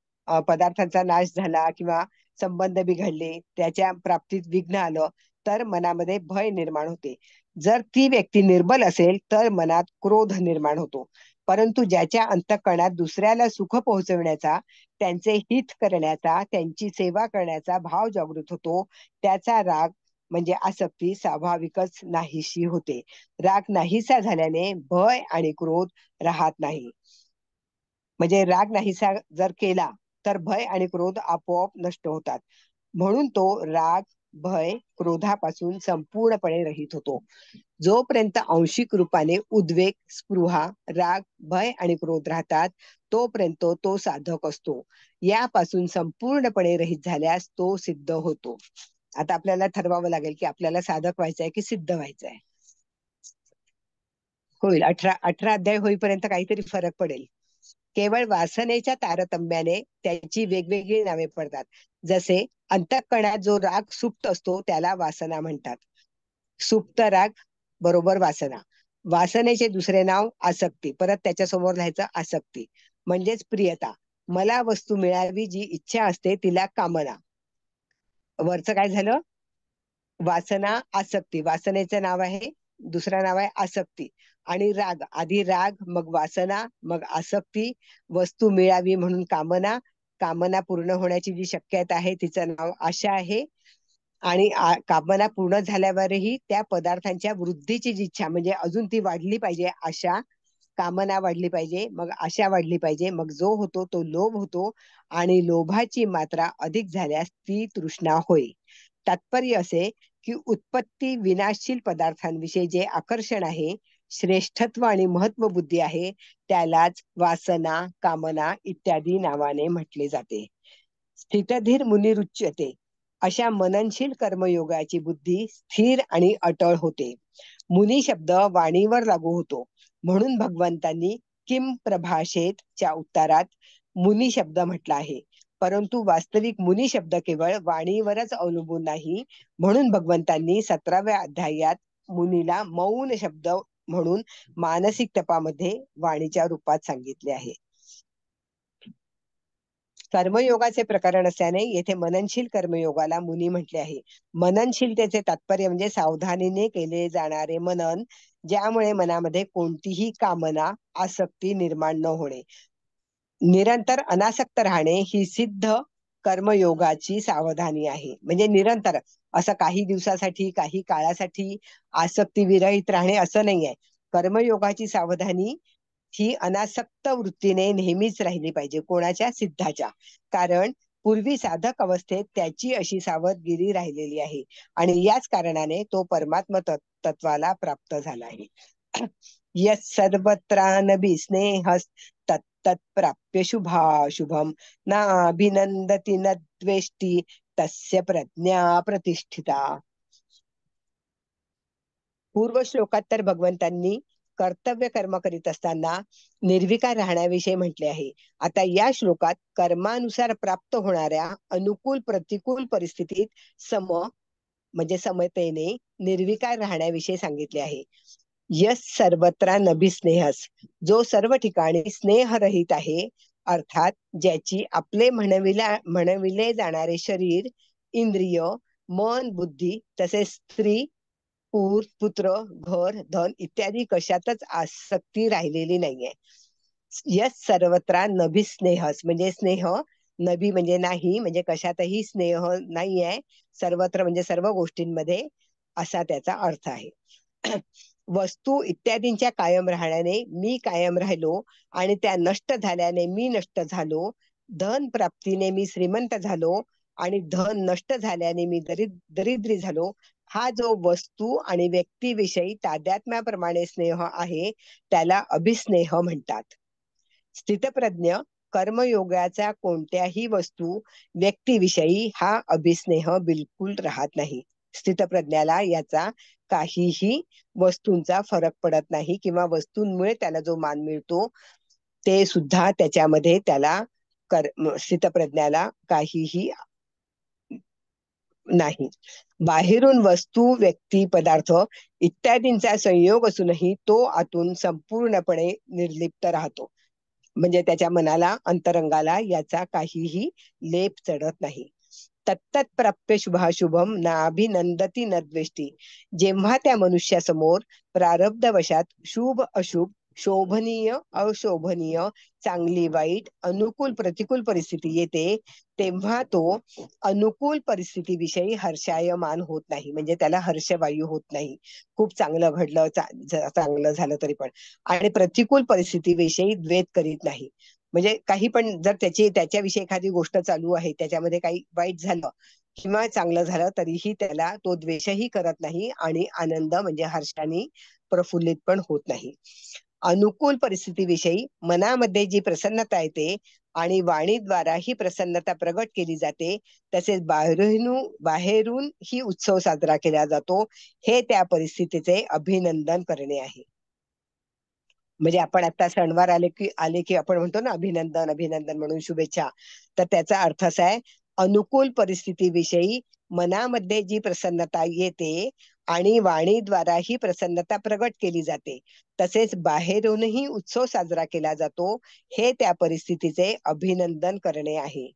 पदार्थांचा नाश झाला किंवा संबंध बिघडले, त्याच्या प्राप्तीत विघ्न आलं, तर मनामध्ये भय निर्माण होते. जर ती व्यक्ती निर्बल असेल तर मनात क्रोध निर्माण होतो. परंतु ज्याच्या अंतःकरणात दुसऱ्याला सुख पोहोचवण्याचा, त्यांचे हित करण्याचा, त्यांची सेवा करण्याचा भाव जागृत होतो, त्याचा राग म्हणजे आसक्ती स्वाभाविकच नाहीशी होते. राग नाहीसा झाल्याने भय आणि क्रोध राहत नाही. म्हणजे राग नाहीसा जर केला तर भय आणि क्रोध आपोआप नष्ट होतात. म्हणून तो राग, भय, क्रोधापासून संपूर्णपणे रहित होतो. जोपर्यंत आंशिक रूपाने उद्वेग, स्पृहा, राग, भय आणि क्रोध राहतात, तोपर्यंत तो साधक असतो. यापासून संपूर्णपणे रहित झाल्यास तो सिद्ध होतो. आता आपल्याला ठरवावं लागेल की आपल्याला साधक व्हायचंय की सिद्ध व्हायचंय. होईल. 18 अध्याय होईपर्यंत काहीतरी फरक पडेल. केवळ वासनेच्या तारतम्याने त्याची वेगवेगळी नावे पडतात. जसे अंतःकरणात जो राग सुप्त असतो त्याला वासना म्हणतात. सुप्त राग बरोबर वासना. वासनेचे दुसरे नाव आसक्ती. परत त्याच्या समोर लिहायचं आसक्ती म्हणजेच प्रियता. मला वस्तू मिळावी जी इच्छा असते तिला कामना. वरचं काय झालं? वासना, आसक्ती. वासनेचं नाव आहे, दुसरं नाव आहे आसक्ती. आणि राग, आधी राग, मग वासना, मग आसक्ती. वस्तू मिळावी म्हणून कामना. कामना पूर्ण होण्याची जी शक्यता आहे तिचं नाव आशा आहे. आणि कामना पूर्ण झाल्यावरही त्या पदार्थांच्या वृद्धीची जी इच्छा, म्हणजे अजून ती वाढली पाहिजे, आशा. कामना वाढली पाहिजे, मग आशा वाढली पाहिजे, मग जो होतो तो लोभ होतो. आणि लोभाची मात्रा अधिक झाल्यास ती तृष्णा होय. तात्पर्य असे की उत्पत्ती विनाशशील पदार्थांविषयी जे आकर्षण आहे, श्रेष्ठत्व आणि महत्व बुद्धी आहे, त्यालाच वासना, कामना इत्यादी नावाने म्हटले जाते. स्थितधीर मुनिरुच्यते. अशा मननशील कर्मयोगाची बुद्धी स्थिर आणि अटळ होते. मुनी शब्द वाणीवर लागू होतो. म्हणून भगवंतांनी किम प्रभाषेत च्या उत्तरात मुनी शब्द म्हटला आहे. परंतु वास्तविक मुनी शब्द केवळ वाणीवरच अवलंबून नाही. म्हणून भगवंतांनी 17व्या अध्यायात मुनीला मौन शब्द म्हणून मानसिक तपामध्ये वाणीच्या रूपात सांगितले आहे. कर्मयोगाचे प्रकरण असल्याने येथे मननशील कर्मयोगाला मुनी म्हटले आहे. मननशीलतेचे तात्पर्य म्हणजे सावधानीने केले जाणारे मनन, ज्यामुळे मनामध्ये कोणतीही कामना, आसक्ती निर्माण न होणे. निरंतर अनासक्त राहणे ही सिद्ध कर्मयोगाची सावधानी आहे. म्हणजे निरंतर, असं काही दिवसासाठी, काही काळासाठी आसक्ती विरहित राहणे असं नाहीये. कर्मयोगाची सावधानी ही अनासक्त वृत्तीने नेहमीच राहिली पाहिजे. कोणाच्या? सिद्धाच्या. कारण पूर्वी साधक अवस्थेत त्याची अशी सावधगिरी राहिलेली आहे आणि याच कारणाने तो परमात्म तत्वाला प्राप्त झाला आहे. यत् सर्वत्रानभि स्नेहस् तत्तत् प्राप्य शुभाशुभम नाभिनंदति न द्वेष्टि तस्य प्रज्ञा प्रतिष्ठिता. पूर्व श्लोकात तर भगवंतांनी कर्तव्य कर्म करीत असताना निर्विकार राहण्याविषयी म्हटले आहे. आता या श्लोकात कर्मानुसार प्राप्त होणाऱ्या अनुकूल प्रतिकूल परिस्थितीत म्हणजे समतेने निर्विकार राहण्याविषयी सांगितले आहे. यस सर्वत्र नभिस्नेहस. जो सर्व ठिकाणी स्नेहरहित आहे, अर्थात ज्याची आपले म्हणविले जाणारे शरीर, इंद्रिय, मन, बुद्धी तसेच स्त्री, पुत्र, घर, धन इत्यादी कशातच आसक्ती राहिलेली नाहीये. यस सर्वत्र नभिस्नेहस म्हणजे स्नेह, नभी म्हणजे नाही, म्हणजे कशातही स्नेह नाहीये, सर्वत्र म्हणजे सर्व गोष्टींमध्ये, असा त्याचा अर्थ आहे. वस्तू इत्यादींच्या कायम राहण्याने मी कायम राहिलो आणि त्या नष्ट झाल्याने मी नष्ट झालो. धन प्राप्तीने मी श्रीमंत झालो आणि धन नष्ट झाल्याने मी दरिद्री झालो. हा जो वस्तू आणि व्यक्तीविषयी तादात्म्याप्रमाणे स्नेह आहे त्याला अभिस्नेह म्हणतात. स्थितप्रज्ञ कर्मयोगाचा कोणत्याही वस्तू, व्यक्तीविषयी हा अभिस्नेह बिलकुल राहत नाही. स्थितप्रज्ञाला याचा काहीही वस्तूंचा फरक पडत नाही किंवा वस्तूंमुळे त्याला जो मान मिळतो ते सुद्धा त्याच्यामध्ये त्याला स्थितप्रज्ञाला काहीही नाही. बाहेरून वस्तू, व्यक्ती, पदार्थ इत्यादींचा संयोग असूनही तो आतून संपूर्णपणे निर्लिप्त राहतो. म्हणजे त्याच्या मनाला, अंतरंगाला याचा काहीही लेप चढत नाही. तत्तत् प्राप्य शुभाशुभम नाभिनंदती न द्वेष्टी. जेव्हा त्या मनुष्यासमोर प्रारब्धवशात शुभ अशुभ, शोभनीय अशोभनीय, चांगली वाईट, अनुकूल प्रतिकूल परिस्थिती येते, तेव्हा तो अनुकूल परिस्थितीविषयी हर्षायमान होत नाही. म्हणजे त्याला हर्षवायू होत नाही. खूप चांगलं घडलं, चांगलं झालं तरी पण. आणि प्रतिकूल परिस्थितीविषयी द्वेष करीत नाही. म्हणजे काही पण जर त्याच्याविषयी एखादी गोष्ट चालू आहे, त्याच्यामध्ये काही वाईट झालं किंवा चांगलं झालं, तरीही त्याला तो द्वेषही करत नाही आणि आनंद म्हणजे हर्षाने प्रफुल्लित पण होत नाही. अनुकूल परिस्थितीविषयी मनामध्ये जी प्रसन्नता येते आणि वाणीद्वारा ही प्रसन्नता प्रगट केली जाते, तसेच बाहेरून ही उत्सव साजरा केला जातो, हे त्या परिस्थितीचे अभिनंदन करणे आहे. म्हणजे आपण आता सणवार आले की आपण म्हणतो ना, अभिनंदन अभिनंदन म्हणून शुभेच्छा. तर त्याचा अर्थ असा आहे, अनुकूल परिस्थितीविषयी मनामध्ये जी प्रसन्नता येते आणि वाणीद्वारा ही प्रसन्नता प्रगट केली जाते, तसेच बाहेरूनही उत्सव साजरा केला जातो, हे त्या परिस्थितीचे अभिनंदन करणे आहे.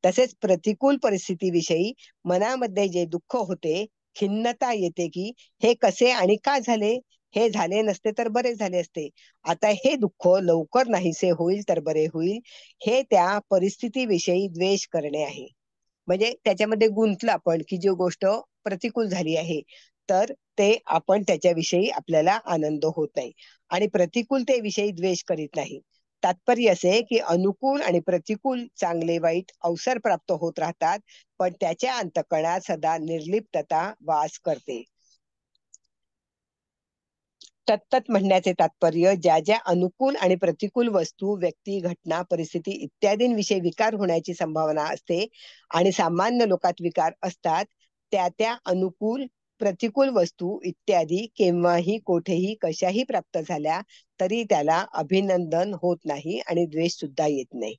तसेच प्रतिकूल परिस्थितीविषयी मनामध्ये जे दुःख होते, खिन्नता येते की हे कसे आणि का झाले, हे झाले नसते तर बरे झाले असते, आता हे दुःख लवकर नाहीसे होईल तर बरे होईल, हे त्या परिस्थितीविषयी द्वेष करणे आहे. म्हणजे त्याच्यामध्ये गुंतलं आपण की जी गोष्ट प्रतिकूल झाली आहे, तर ते आपण त्याच्याविषयी आपल्याला आनंद होत नाही आणि प्रतिकूलतेविषयी द्वेष करीत नाही. तात्पर्य असे की अनुकूल आणि प्रतिकूल, चांगले वाईट अवसर प्राप्त होत राहतात, पण त्याच्या अंतःकरणात सदा निर्लिप्तता वास करते. तत्तत् म्हणण्याचे तात्पर्य, ज्या ज्या अनुकूल आणि प्रतिकूल वस्तू, व्यक्ती, घटना, परिस्थिती इत्यादींविषयी विकार होण्याची संभावना असते आणि सामान्य लोकात विकार असतात, त्या त्या अनुकूल प्रतिकूल वस्तू इत्यादी केव्हाही कोठेही कशाही प्राप्त झाल्या तरी त्याला अभिनंदन होत नाही आणि द्वेष सुद्धा येत नाही.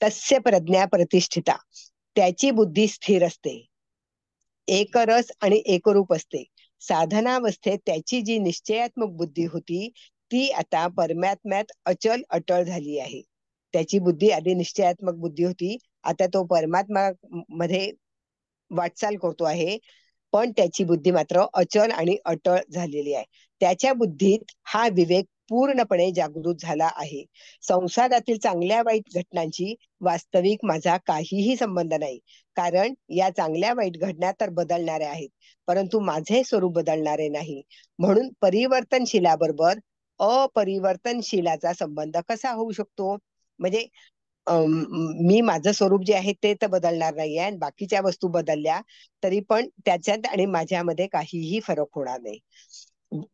तस्य प्रज्ञा प्रतिष्ठिता, त्याची बुद्धी स्थिर असते, एकरस आणि एकरूप असते. साधनावस्थेत त्याची जी निश्चयात्मक बुद्धी होती, ती आता परमात्म्यात अचल अटळ झाली आहे. त्याची बुद्धी आधी निश्चयात्मक बुद्धी होती, आता तो परमात्मा मध्ये वाटचाल करतो आहे, पण त्याची बुद्धी मात्र अचल आणि अटळ झालेली आहे. त्याच्या बुद्धीत हा विवेक पूर्णपणे जागृत झाला आहे. संसारातील चांगल्या वाईट घटनांची वास्तविक माझा काहीही संबंध नाही, कारण या चांगल्या वाईट घटना तर बदलणाऱ्या आहेत, परंतु माझे स्वरूप बदलणारे नाही. म्हणून परिवर्तनशीलाबरोबर अपरिवर्तनशीलाचा संबंध कसा होऊ शकतो? म्हणजे मी माझं स्वरूप जे आहे ते तर बदलणार नाहीये आणि बाकीच्या वस्तू बदलल्या तरी पण त्याच्यात आणि माझ्यामध्ये काहीही फरक होणार नाही.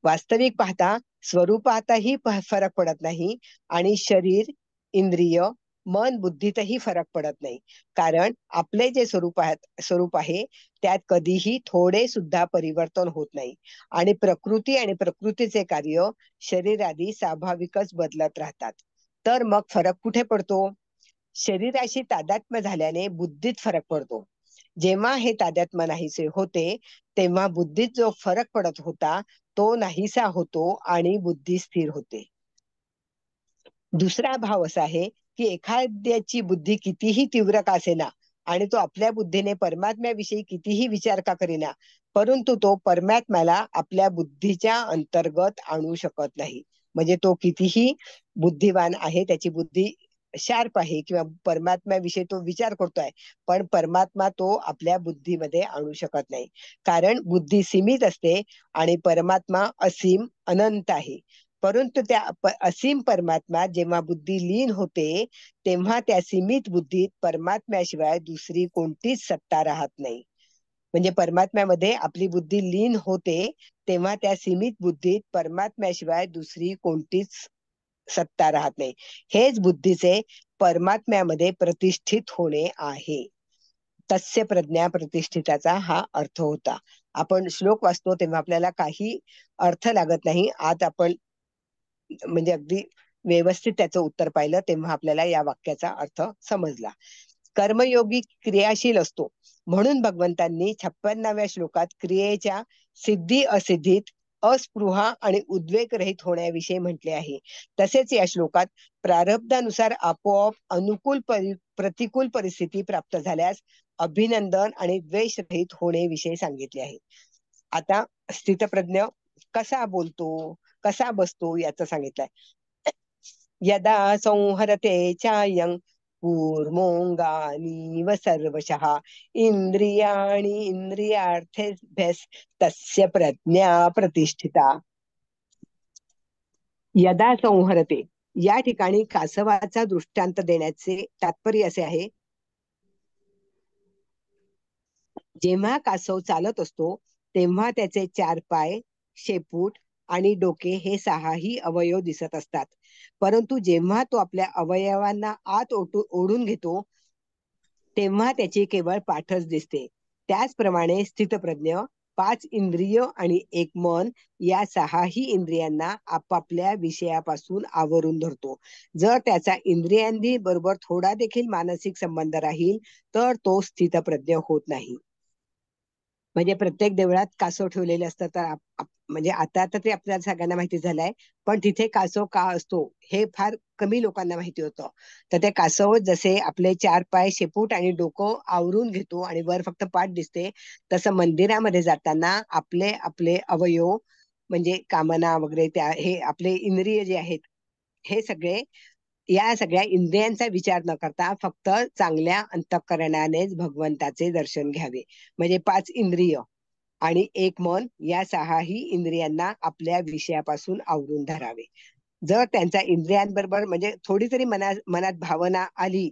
वास्तविक पाहता स्वरूपातही फरक पडत नाही आणि शरीर, इंद्रिय, मन, बुद्धीतही फरक पडत नाही, कारण आपले जे स्वरूप आहे त्यात कधीही थोडे सुद्धा परिवर्तन होत नाही आणि प्रकृती आणि प्रकृतीचे कार्य शरीरादी स्वाभाविकच बदलत राहतात. तर मग फरक कुठे पडतो? शरीराशी तादात्म्य झाल्याने बुद्धीत फरक पडतो. जेव्हा हे तादात्म्य नाहीसे होते, तेव्हा बुद्धीत जो फरक पडत होता तो नाहीसा होतो आणि बुद्धी स्थिर होते. दुसरा भाव असा आहे की एखाद्याची बुद्धी कितीही तीव्र का असेना आणि तो आपल्या बुद्धीने परमात्म्याविषयी कितीही विचार का करीना, परंतु तो परमात्म्याला आपल्या बुद्धीच्या अंतर्गत आणू शकत नाही. म्हणजे तो कितीही बुद्धिवान आहे, त्याची बुद्धी शार्प आहे किंवा परमात्म्याविषयी तो विचार करतोय, पण परमात्मा तो आपल्या बुद्धीमध्ये आणू शकत नाही, कारण बुद्धी सीमित असते आणि परमात्मा असीम अनंत आहे. परंतु त्या असीम परमात्मा जेव्हा बुद्धी लीन होते, तेव्हा त्या सीमित बुद्धीत परमात्म्याशिवाय दुसरी कोणतीच सत्ता राहत नाही. म्हणजे परमात्म्यामध्ये आपली बुद्धी लीन होते, तेव्हा त्या सीमित बुद्धीत परमात्म्याशिवाय दुसरी कोणतीच सत्ता राहत नाही. हेच बुद्धीचे परमात्म्यामध्ये प्रतिष्ठित होणे आहे. तस्य प्रज्ञा प्रतिष्ठिताचा हा अर्थ होता. आपण श्लोक वाचतो तेव्हा आपल्याला काही अर्थ लागत नाही. आज आपण म्हणजे अगदी व्यवस्थित त्याचं उत्तर पाहिलं तेव्हा आपल्याला या वाक्याचा अर्थ समजला. कर्मयोगी क्रियाशील असतो, म्हणून भगवंतांनी 56व्या श्लोकात क्रियेच्या सिद्धी असिद्धीत अस्पृहा आणि उद्वेगरहित होण्याविषयी म्हटले आहे. तसेच या श्लोकात प्रारब्धानुसार आपोआप अनुकूल प्रतिकूल परिस्थिती प्राप्त झाल्यास अभिनंदन आणि द्वेषरहित होण्याविषयी सांगितले आहे. आता स्थितप्रज्ञ कसा बोलतो, कसा बसतो याचं सांगितलंय. यदा संहरते चायं कूर्मोऽङ्गानीव सर्वशः इंद्रियाणि इंद्रियार्थेभ्यस्तस्य प्रज्ञा प्रतिष्ठिता. यदा संहरते या ठिकाणी कासवाचा दृष्टांत देण्याचे तात्पर्य असे आहे, जेव्हा कासव चालत असतो तेव्हा त्याचे 4 पाय, शेपूट आणि डोके हे 6ही अवयव दिसत असतात. परंतु जेव्हा तो आपल्या अवयवांना आत ओढून घेतो तेव्हा त्याची केवळ पाठच दिसते. त्याचप्रमाणे स्थितप्रज्ञ 5 इंद्रिय आणि 1 मन या 6ही इंद्रियांना आपापल्या विषयापासून आवरून धरतो. जर त्याचा इंद्रियांनी बरोबर थोडा देखील मानसिक संबंध राहील तर तो स्थितप्रज्ञ होत नाही. म्हणजे प्रत्येक देवळात कासव ठेवलेले असतात, तर म्हणजे आता तर ते आपल्याला सगळ्यांना माहिती झालंय, पण तिथे कासव का असतो हे फार कमी लोकांना माहिती होतं. तर ते कासव जसे आपले 4 पाय, शेपूट आणि डोकं आवरून घेतो आणि वर फक्त पाठ दिसते, तसं मंदिरामध्ये जाताना आपले आपले अवयव म्हणजे कामना वगैरे त्या हे आपले इंद्रिय जे आहेत हे सगळे या सगळ्या इंद्रियांचा विचार न करता फक्त चांगल्या अंतःकरणानेच भगवंताचे दर्शन घ्यावे. म्हणजे 5 इंद्रिय आणि 1 मन या 6ही इंद्रियांना आपल्या विषयापासून आवरून धरावे. जर त्यांच्या इंद्रियांबरोबर म्हणजे थोडी तरी मनात भावना आली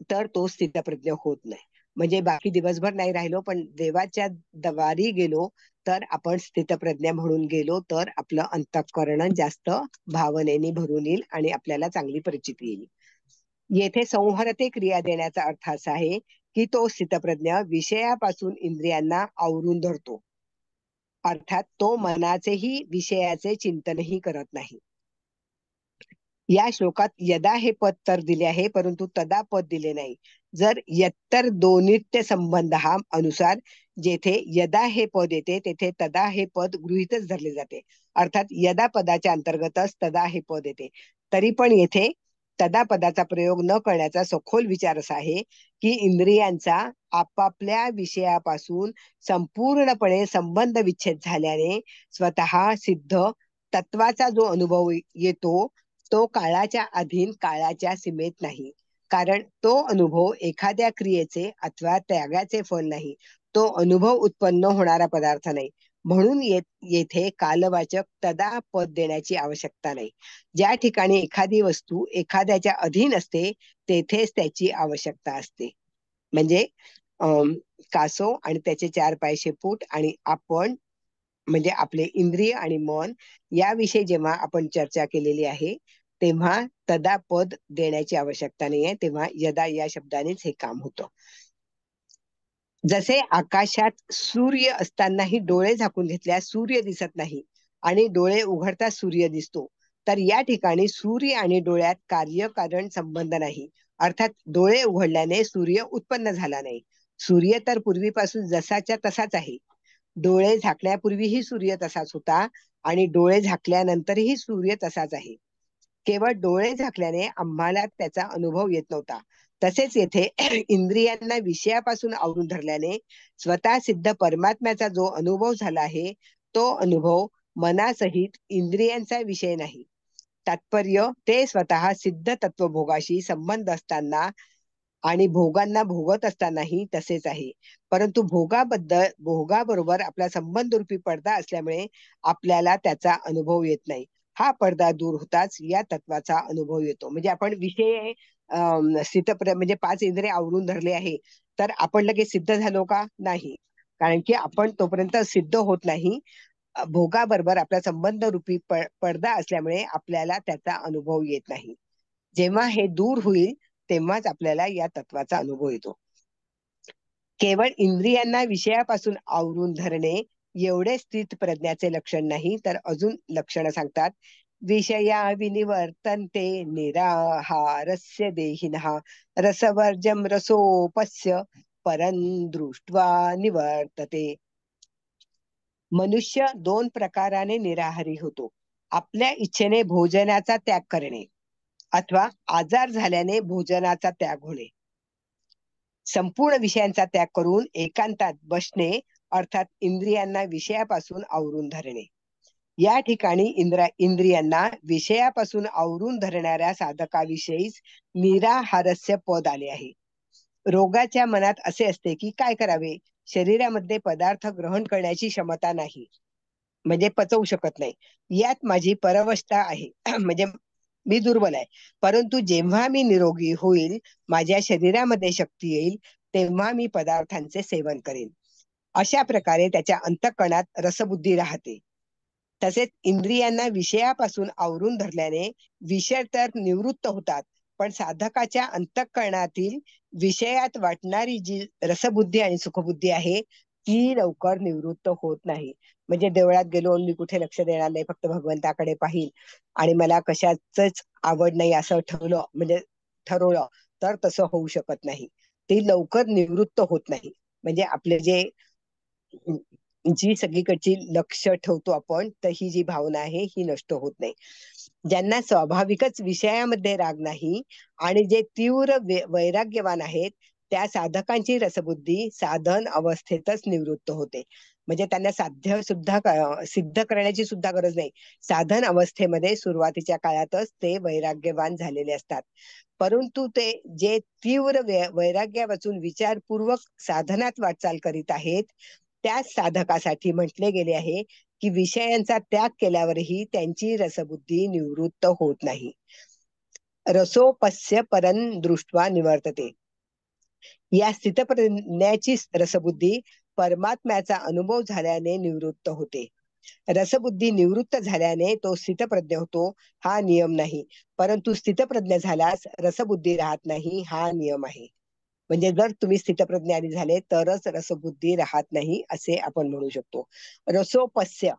तर तो स्थितप्रज्ञ होत नाही. म्हणजे बाकी दिवसभर नाही राहिलो पण देवाच्या दवारी गेलो तर आपण स्थितप्रज्ञ म्हणून गेलो तर आपलं अंतःकरण जास्त भावनेने भरून येईल आणि आपल्याला चांगली परिचिती येईल. येथे संहरते क्रिया देण्याचा अर्थ असा आहे की तो स्थितप्रज्ञ विषयापासून इंद्रियांना आवरून धरतो. अर्थात तो मनाचेही विषयाचे चिंतनही करत नाही. या श्लोकात यदा हे पद तर दिले आहे परंतु तदा पद दिले नाही. जर यत्तर दोनित्य संबंध हा अनुसार जेथे यदा हे पद येते तेथे तदा हे पद गृहीतच धरले जाते. अर्थात यदा पदाच्या अंतर्गतच तदा हे पद येते. तरी पण येथे तदा पदाचा प्रयोग न करण्याचा सखोल विचार असा आहे की इंद्रियांचा आपापल्या विषयापासून संपूर्णपणे संबंध विच्छेद झाल्याने स्वतः सिद्ध तत्वाचा जो अनुभव येतो तो काळाच्या अधीन काळाच्या सीमेत नाही. कारण तो अनुभव एखाद्या क्रियेचे अथवा त्यागाचे फल नाही. तो अनुभव उत्पन्न होणारा पदार्थ नाही. म्हणून येथे कालवाचक तदा पद देण्याची आवश्यकता नाही. ज्या ठिकाणी एखादी वस्तू एखाद्याच्या अधीन असते तेथेच त्याची आवश्यकता असते. म्हणजे कासव आणि त्याचे 4 पाय, शेपूट आणि आपण म्हणजे आपले इंद्रिय आणि मन याविषयी जेव्हा आपण चर्चा केलेली आहे तेव्हा तदा पद देण्याची आवश्यकता नाहीये. तेव्हा यदा या शब्दानेच हे काम होतं. जसे आकाशात सूर्य असतानाही डोळे झाकून घेतल्यास सूर्य दिसत नाही आणि डोळे उघडता सूर्य दिसतो, तर या ठिकाणी सूर्य आणि डोळ्यात कार्यकारण संबंध नाही. अर्थात डोळे उघडल्याने सूर्य उत्पन्न झाला नाही. सूर्य तर पूर्वीपासून जसाच्या तसाच आहे. डोळे झाकण्यापूर्वीही सूर्य तसाच होता आणि डोळे झाकल्यानंतरही सूर्य तसाच आहे. केवळ डोळे झाकल्याने आम्हाला त्याचा अनुभव येत नव्हता. तसेच येथे इंद्रियांना विषयापासून आवरून धरल्याने स्वतः सिद्ध परमात्म्याचा जो अनुभव झाला आहे तो अनुभव मनासहित इंद्रियांचा विषय नाही. तात्पर्य ते स्वतः सिद्ध तत्वभोगाशी संबंध असताना आणि भोगांना भोगत असतानाही तसेच आहे. परंतु भोगाबरोबर आपला संबंध रूपी पडदा असल्यामुळे आपल्याला त्याचा अनुभव येत नाही. हा पडदा दूर होताच या तत्वाचा अनुभव येतो. म्हणजे आपण विषय म्हणजे 5 इंद्रिय आवरून धरले आहे तर आपण लगेच सिद्ध झालो का? नाही. कारण की आपण तोपर्यंत सिद्ध होत नाही. भोगाबरोबर आपला संबंध रूपी पडदा असल्यामुळे आपल्याला त्याचा अनुभव येत नाही. जेव्हा हे दूर होईल तेव्हाच आपल्याला या तत्वाचा अनुभव येतो. केवळ इंद्रियांना विषयापासून आवरून धरणे एवढे स्थित प्रज्ञाचे लक्षण नाही, तर अजून लक्षण सांगतात. विषया विनिवर्तन्ते निराहारस्य देहिनः रसवर्जं रसोपस्य परं दृष्ट्वा निवर्तते. मनुष्य दोन प्रकाराने निराहारी होतो. आपल्या इच्छेने भोजनाचा त्याग करणे अथवा आजार झाल्याने भोजनाचा त्याग होणे. संपूर्ण विषयांचा त्याग करून एकांतात बसणे अर्थात इंद्रियांना विषयापासून आवरून धरणे. या ठिकाणी इंद्रियांना विषयापासून आवरून धरणाऱ्या साधकाविषयीच निराहारस्य पद आले आहे. रोगाच्या मनात असे असते की काय करावे, शरीरामध्ये पदार्थ ग्रहण करण्याची क्षमता नाही, म्हणजे पचवू शकत नाही, यात माझी परवस्था आहे म्हणजे मी दुर्बल आहे. परंतु जेव्हा मी निरोगी होईल, माझ्या शरीरामध्ये शक्ती येईल, तेव्हा मी पदार्थांचे सेवन करेन. अशा प्रकारे त्याच्या अंतःकरणात रसबुद्धी राहते. तसेच इंद्रियांना विषयापासून आवरून धरल्याने विषय तर निवृत्त होतात, पण साधकाच्या अंतःकरणातील विषयात वाटणारी जी रसबुद्धी आणि सुखबुद्धी आहे ती लवकर निवृत्त होत नाही. म्हणजे देवळात गेलो मी कुठे लक्ष देणार नाही, फक्त भगवंताकडे पाहिल आणि मला कशाच आवड नाही असं ठरवलं तर तसं होऊ शकत नाही. ती लवकर निवृत्त होत नाही. म्हणजे आपले जे जी सगळीकडची लक्ष ठेवतो आपण, तर ही जी भावना आहे ही नष्ट होत नाही. ज्यांना स्वाभाविकच विषयामध्ये राग नाही आणि जे तीव्र वैराग्यवान आहेत, त्या साधकांची रसबुद्धी साधन अवस्थेतच निवृत्त होते. म्हणजे त्यांना साध्य सुद्धा सिद्ध करण्याची सुद्धा गरज नाही. साधन अवस्थेमध्ये सुरुवातीच्या काळातच ते वैराग्यवान झालेले असतात. परंतु ते जे तीव्र वैराग्य वाचून विचारपूर्वक साधनात वाटचाल करीत आहेत, त्या साधकासाठी म्हटले गेले आहे की विषयांचा त्याग केल्यावरही त्यांची रसबुद्धी निवृत्त होत नाही. रसोपस्य परं दृष्ट्वा निवर्तते. या स्थितप्रज्ञाची रसबुद्धी परमात्म्याचा अनुभव झाल्याने निवृत्त होते. रसबुद्धी निवृत्त झाल्याने तो स्थितप्रज्ञ होतो हा नियम नाही, परंतु स्थितप्रज्ञ झाल्यास रसबुद्धी राहत नाही हा नियम आहे. म्हणजे जर तुम्ही स्थितप्रज्ञानी झाले तरच रसबुद्धी राहत नाही असे आपण म्हणू शकतो. रसोपस्य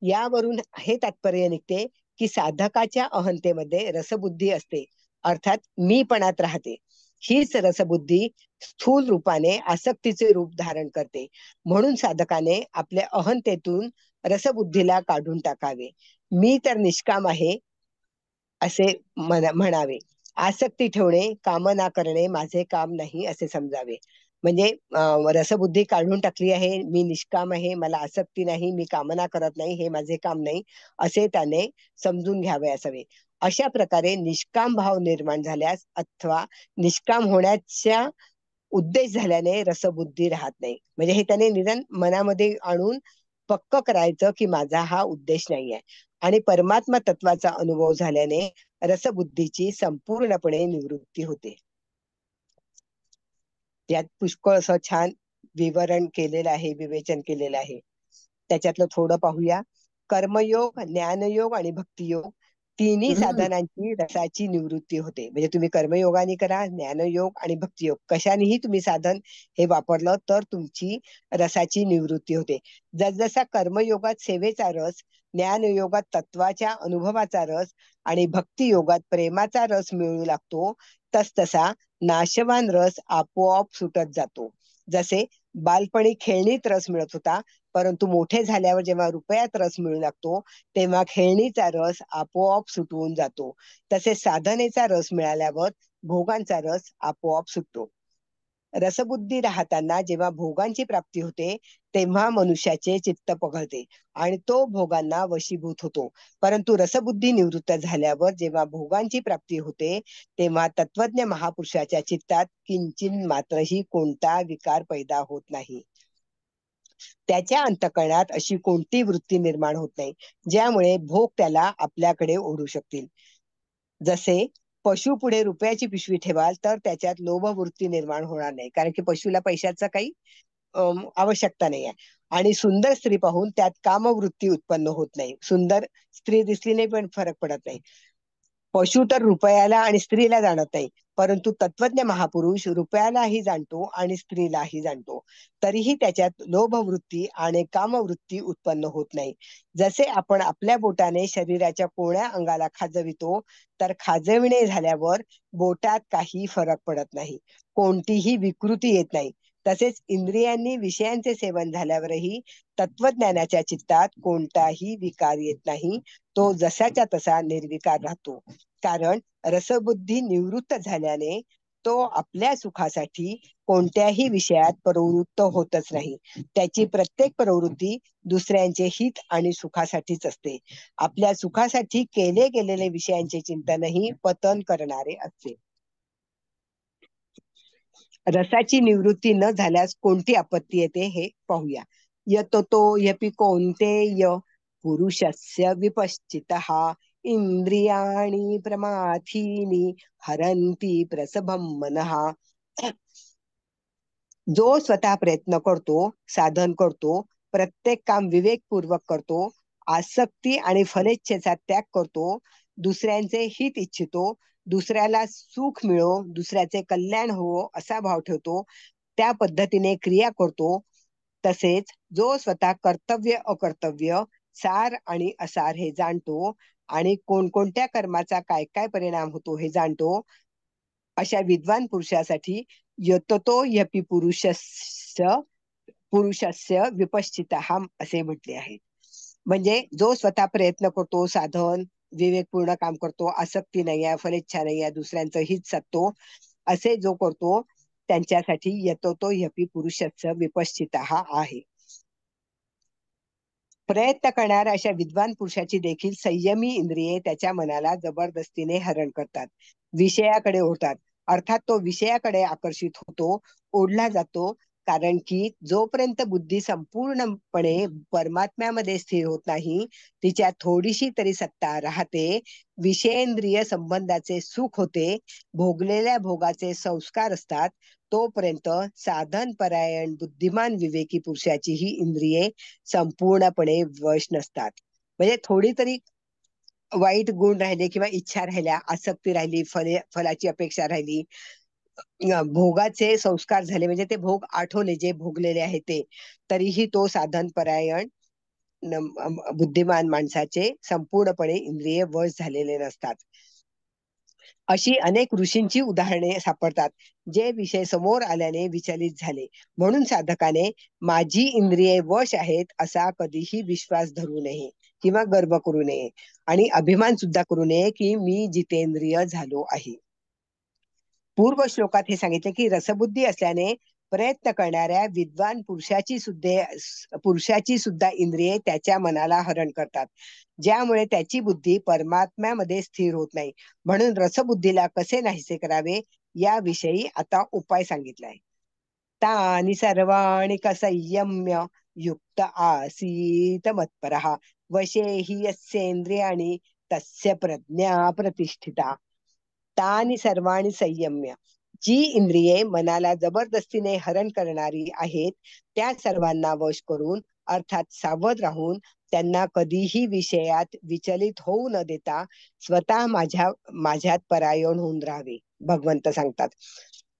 यावरून हे तात्पर्य निघते की साधकाच्या अहंतेमध्ये रसबुद्धी असते, अर्थात मीपणात राहते. हीच रसबुद्धी स्थूल रूपाने आसक्तीचे रूप धारण करते. म्हणून साधकाने आपल्या अहंतेतून रसबुद्धीला काढून टाकावे. मी तर निष्काम आहे असे म्हणावे. आसक्ती ठेवणे, कामना करणे माझे काम नाही असे समजावे. म्हणजे रसबुद्धी काढून टाकली आहे, मी निष्काम आहे, मला आसक्ती नाही, मी कामना करत नाही, हे माझे काम नाही असे त्याने समजून घ्यावे असावे. अशा प्रकारे निष्काम भाव निर्माण झाल्यास अथवा निष्काम होण्याच्या उद्देश झाल्याने रसबुद्धी राहत नाही. म्हणजे हे त्याने निदान मनामध्ये आणून पक्क करायचं की माझा हा उद्देश नाहीये. आणि परमात्मा तत्वाचा अनुभव झाल्याने रसबुद्धीची संपूर्णपणे निवृत्ती होते. यात पुष्कळ असं छान विवरण केलेलं आहे, विवेचन केलेलं आहे. त्याच्यातलं थोडं पाहूया. कर्मयोग, ज्ञानयोग आणि भक्तियोग तिन्ही साधनांची रसाची निवृत्ती होते. म्हणजे तुम्ही कर्मयोगाने करा, ज्ञानयोग आणि भक्तियोग कशानेही तुम्ही साधन हे वापरलं तर तुमची रसाची निवृत्ती होते. जसजसा कर्मयोगात सेवेचा रस, ज्ञानयोगात तत्वाच्या अनुभवाचा रस आणि भक्तियोगात प्रेमाचा रस मिळू लागतो, तसतसा नाशवान रस आपोआप सुटत जातो. जसे बालपणी खेळणीत रस मिळत होता, परंतु मोठे झाल्यावर जेव्हा रुपयात रस मिळू लागतो तेव्हा खेळणीचा रस आपोआप सुटून जातो. तसेच साधनेचा रस मिळाल्यावर भोगांचा रस आपोआप सुटतो. रसबुद्धी राहताना जेव्हा भोगांची प्राप्ती होते तेव्हा मनुष्याचे चित्त पघळते आणि तो भोगांना वशीभूत होतो. परंतु रसबुद्धी निवृत्त झाल्यावर जेव्हा भोगांची प्राप्ती होते तेव्हा तत्वज्ञ महापुरुषाच्या चित्तात किंचित मात्रही कोणता विकार पैदा होत नाही. त्याच्या अंतःकरणात अशी कोणती वृत्ती निर्माण होत नाही ज्यामुळे भोग त्याला आपल्याकडे ओढू शकतील. जसे पशु पुढे रुपयाची पिशवी ठेवाल तर त्याच्यात लोभवृत्ती निर्माण होणार नाही, कारण की पशुला पैशाचा काही आवश्यकता नाही आहे. आणि सुंदर स्त्री पाहून त्यात कामवृत्ती उत्पन्न होत नाही. सुंदर स्त्री दिसली नाही पण फरक पडत नाही. पशु तर रुपयाला आणि स्त्रीला जाणत नाही, परंतु तत्वज्ञ महापुरुष रुपयालाही जाणतो आणि स्त्रीलाही जाणतो. तरीही त्याच्यात लोभवृत्ती आणि कामवृत्ती उत्पन्न होत नाही. जसे आपण आपल्या बोटाने शरीराच्या कोण्या अंगाला खाजवितो, तर खाजविणे झाल्यावर बोटात काही फरक पडत नाही, कोणतीही विकृती येत नाही. तसेच इंद्रियांनी विषयांचे सेवन झाल्यावरही तत्वज्ञानाच्या चित्तात कोणताही विकार येत नाही, तो जसाच्या तसा निर्विकार राहतो. कारण रसबुद्धी निवृत्त झाल्याने तो आपल्या सुखासाठी कोणत्याही विषयात प्रवृत्त होतच नाही. त्याची प्रत्येक प्रवृत्ती दुसऱ्यांचे हित आणि सुखासाठीच असते. आपल्या सुखासाठी केले गेलेले विषयांचे चिंतनही पतन करणारे असते. रसाची निवृत्ती न झाल्यास कोणती आपत्ती येते हे पाहूया. यततो यपि कौन्तेय पुरुषस्य विपश्चितः इंद्रियाणि प्रमाथीनि हरन्ति प्रसभं मनः. जो स्वतः प्रयत्न करतो, साधन करतो, प्रत्येक काम विवेकपूर्वक करतो, आसक्ती आणि फलेच्छेचा त्याग करतो, दुसऱ्यांचे हित इच्छितो, दुसऱ्याला सुख मिळो, दुसऱ्याचे कल्याण हो असा भाव ठेवतो, त्या पद्धतीने क्रिया करतो. तसेच जो स्वतः कर्तव्य अकर्तव्य, सार आणि असार हे जाणतो आणि कोणकोणत्या कर्माचा काय काय परिणाम होतो हे जाणतो, अशा विद्वान पुरुषासाठी यततो यपि पुरुषस्य विपश्चितः असे म्हटले आहे. म्हणजे जो स्वतः प्रयत्न करतो, साधन विवेकपूर्ण काम करतो, आसक्ती नाही आहे, फलेच्छा नाही आहे, दुसऱ्यांचं हित साधतो, असे जो करतो त्यांच्यासाठी यततो यपि पुरुषस्य विपश्चितः आहे. प्रयत्न करणाऱ्या अशा विद्वान पुरुषाची देखील संयमी इंद्रिये त्याच्या मनाला जबरदस्तीने हरण करतात, विषयाकडे ओढतात. अर्थात तो विषयाकडे आकर्षित होतो, ओढला जातो. कारण की जोपर्यंत बुद्धी संपूर्णपणे परमात्म्यामध्ये स्थिर होत नाही, तिच्या थोडीशी तरी सत्ता राहते, विषयेंद्रिय संबंधाचे सुख होते, भोगलेल्या भोगाचे संस्कार असतात, तोपर्यंत साधन परायण बुद्धिमान विवेकी पुरुषाची ही इंद्रिये संपूर्णपणे वश नसतात. म्हणजे थोडी तरी वाईट गुण राहिले किंवा इच्छा राहिल्या, आसक्ती राहिली, फलाची अपेक्षा राहिली, भोगाचे संस्कार झाले, म्हणजे ते भोग आठवले जे भोगलेले आहे ते, तरीही तो साधन परायण बुद्धिमान माणसाचे संपूर्णपणे इंद्रिय वश झालेले नसतात. अशी अनेक ऋषींची उदाहरणे सापडतात, जे विषय समोर आल्याने विचलित झाले. म्हणून साधकाने माझी इंद्रिये वश आहेत असा कधीही विश्वास धरू नये किंवा गर्व करू नये आणि अभिमान सुद्धा करू नये की मी जितेंद्रिय झालो आहे. पूर्व श्लोकात हे सांगितले की रसबुद्धी असल्याने प्रयत्न करणाऱ्या विद्वान पुरुषाची सुद्धा इंद्रिये त्याच्या मनाला हरण करतात, ज्यामुळे त्याची बुद्धी परमात्म्यामध्ये स्थिर होत नाही. म्हणून रसबुद्धीला कसे नाहीसे करावे याविषयी आता उपाय सांगितलाय. तानि सर्वाणि कसंयम्य युक्त आसीत मत्परः वशे हि यस्येन्द्रियाणि तस्य प्रज्ञा प्रतिष्ठिता. तानि सर्वाणि संयम्य, जी इंद्रिये मनाला जबरदस्तीने हरण करणारी आहेत, त्या सर्वांना वश करून अर्थात सावध राहून त्यांना कधीही विषयात विचलित होऊ न देता स्वतः माझ्यात परायण होऊन राहावे, भगवंत सांगतात.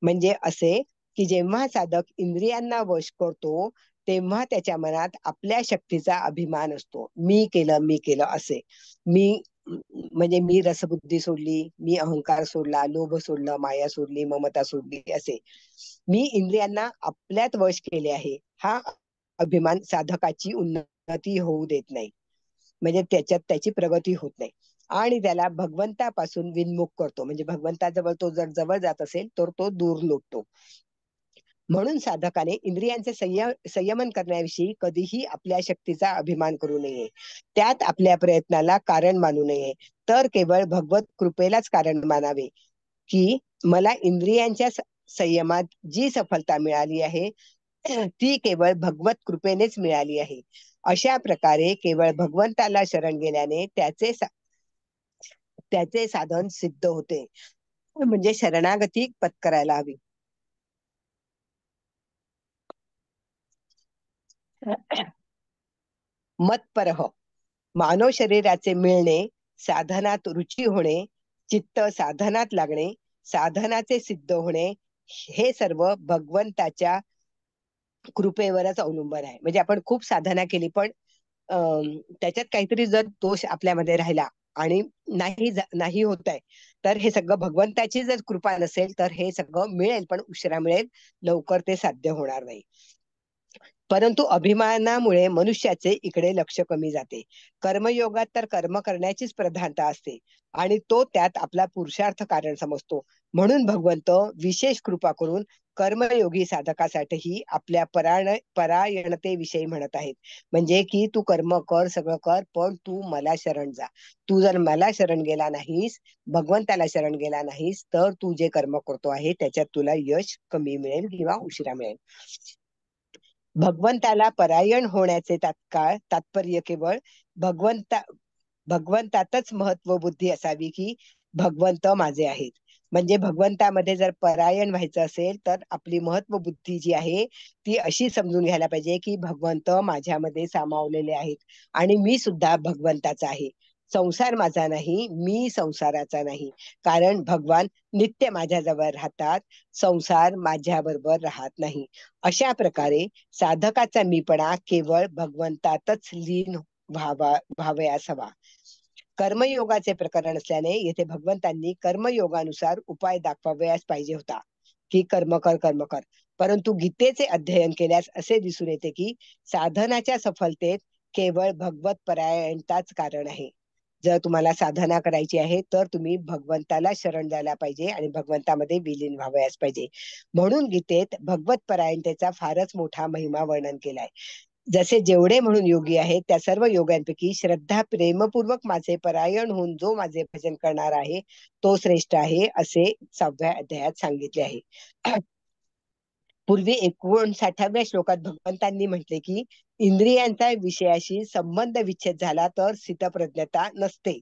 म्हणजे असे की जेव्हा साधक इंद्रियांना वश करतो, तेव्हा त्याच्या मनात आपल्या शक्तीचा अभिमान असतो. मी केलं असे. मी म्हणजे मी रसबुद्धी सोडली, मी अहंकार सोडला, लोभ सोडला, माया सोडली, ममता सोडली असे. मी इंद्रियांना आपल्यात वश केले आहे, हा अभिमान साधकाची उन्नती होऊ देत नाही. म्हणजे त्याच्यात त्याची प्रगती होत नाही आणि त्याला भगवंतापासून विन्मुख करतो. म्हणजे भगवंताजवळ तो जर जवळ जात असेल तर तो दूर लोटतो. म्हणून साधकाने इंद्रियांचे संयमन करण्याविषयी कधीही आपल्या शक्तीचा अभिमान करू नये, त्यात आपल्या प्रयत्नाला कारण मानू नये, तर केवळ भगवत कृपेलाच कारण मानावे की मला इंद्रियांच्या संयमात जी सफलता मिळाली आहे ती केवळ भगवत कृपेनेच मिळाली आहे. अशा प्रकारे केवळ भगवंताला शरण गेल्याने त्याचे साधन सिद्ध होते. म्हणजे शरणागती पत्करायला हवी. मतपरह, मानव शरीराचे मिळणे, साधनात रुची होणे, चित्त साधनात लागणे, साधनाचे सिद्ध होणे, हे सर्व भगवंताच्या कृपेवरच अवलंबून आहे. म्हणजे आपण खूप साधना केली पण त्याच्यात काहीतरी जर दोष आपल्यामध्ये राहिला आणि नाही होत आहे, तर हे सगळं भगवंताची जर कृपा नसेल तर हे सगळं मिळेल पण उशिरा मिळेल, लवकर ते साध्य होणार नाही. परंतु अभिमानामुळे मनुष्याचे इकडे लक्ष कमी जाते. कर्मयोगात तर कर्म करण्याचीच प्रधानता असते आणि तो त्यात आपला पुरुषार्थ कारण समजतो. म्हणून भगवंत विशेष कृपा करून कर्मयोगी साधकासाठीही आपल्या परायणतेविषयी म्हणत आहेत. म्हणजे की तू कर्म कर, सगळं कर, पण तू मला शरण जा. तू जर मला शरण गेला नाहीस, भगवंताला शरण गेला नाहीस, तर तू जे कर्म करतो आहे त्याच्यात तुला यश कमी मिळेल किंवा उशिरा मिळेल. भगवंताला परायण होण्याचे तात्पर्य केवळ भगवंतातच महत्व बुद्धी असावी की भगवंत माझे आहेत. म्हणजे भगवंतामध्ये जर परायण व्हायचं असेल तर आपली महत्व बुद्धी जी आहे ती अशी समजून घ्यायला पाहिजे की भगवंत माझ्यामध्ये सामावलेले आहेत आणि मी सुद्धा भगवंताचा आहे. संसार माझा नाही, मी संसाराचा नाही. कारण भगवान नित्य माझ्याजवळ राहतात, संसार माझ्या बरोबर राहत नाही. अशा प्रकारे साधकाचा मीपणा केवळ भगवंतातच लीन व्हावयास हवा. कर्मयोगाचे प्रकरण असल्याने येथे भगवंतांनी कर्मयोगानुसार उपाय दाखवावयास पाहिजे होता की कर्म कर, कर्म कर. परंतु गीतेचे अध्ययन केल्यास असे दिसून येते की साधनाच्या सफलतेत केवळ भगवत परायणताच कारण आहे. जर तुम्हाला साधना करायची आहे तर तुम्ही भगवंताला शरण द्यायला पाहिजे आणि भगवंतामध्ये विलीन व्हावयास पाहिजे. म्हणून गीतेत भगवत परायणतेचा फारच मोठा महिमा वर्णन केलाय. जसे जेवढे म्हणून योगी आहेत त्या सर्व योग्यांपैकी श्रद्धा प्रेमपूर्वक माझे परायण होऊन जो माझे भजन करणार आहे तो श्रेष्ठ आहे, असे 6व्या अध्यायात सांगितले आहे. पूर्वी 59व्या श्लोकात भगवंतांनी म्हटले की इंद्रियांचा विषयाशी संबंध विच्छेद झाला तर स्थितप्रज्ञता नसते.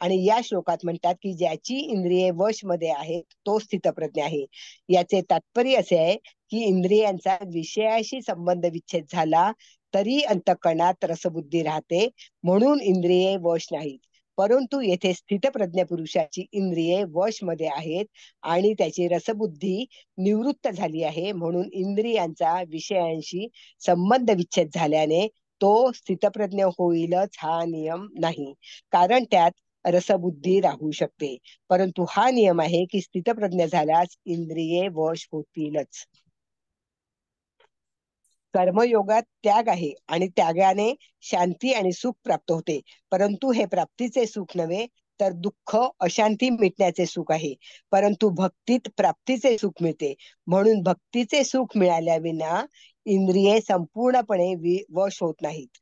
आणि या श्लोकात म्हणतात की ज्याची इंद्रिये वश मध्ये आहेत तो स्थितप्रज्ञ आहे. याचे तात्पर्य असे आहे की इंद्रियांचा विषयाशी संबंध विच्छेद झाला तरी अंतःकरणात रसबुद्धी राहते, म्हणून इंद्रिये वश नाहीत. परंतु येथे स्थितप्रज्ञ पुरुषाची इंद्रिये वश मध्ये आहेत आणि त्याची रसबुद्धी निवृत्त झाली आहे, म्हणून इंद्रियांचा विषयांशी संबंध विच्छेद झाल्याने तो स्थितप्रज्ञ होईलच हा नियम नाही. कारण त्यात रसबुद्धी राहू शकते. परंतु हा नियम आहे की स्थितप्रज्ञ झाल्यास इंद्रिये वश होतीलच. कर्मयोगात त्याग आहे आणि त्यागाने शांती आणि सुख प्राप्त होते. परंतु हे प्राप्तीचे सुख नव्हे तर दुःख अशांती मिटण्याचे सुख आहे. परंतु भक्तीत प्राप्तीचे सुख मिळते. म्हणून भक्तीचे सुख मिळाल्या विना इंद्रिये संपूर्णपणे वश होत नाहीत.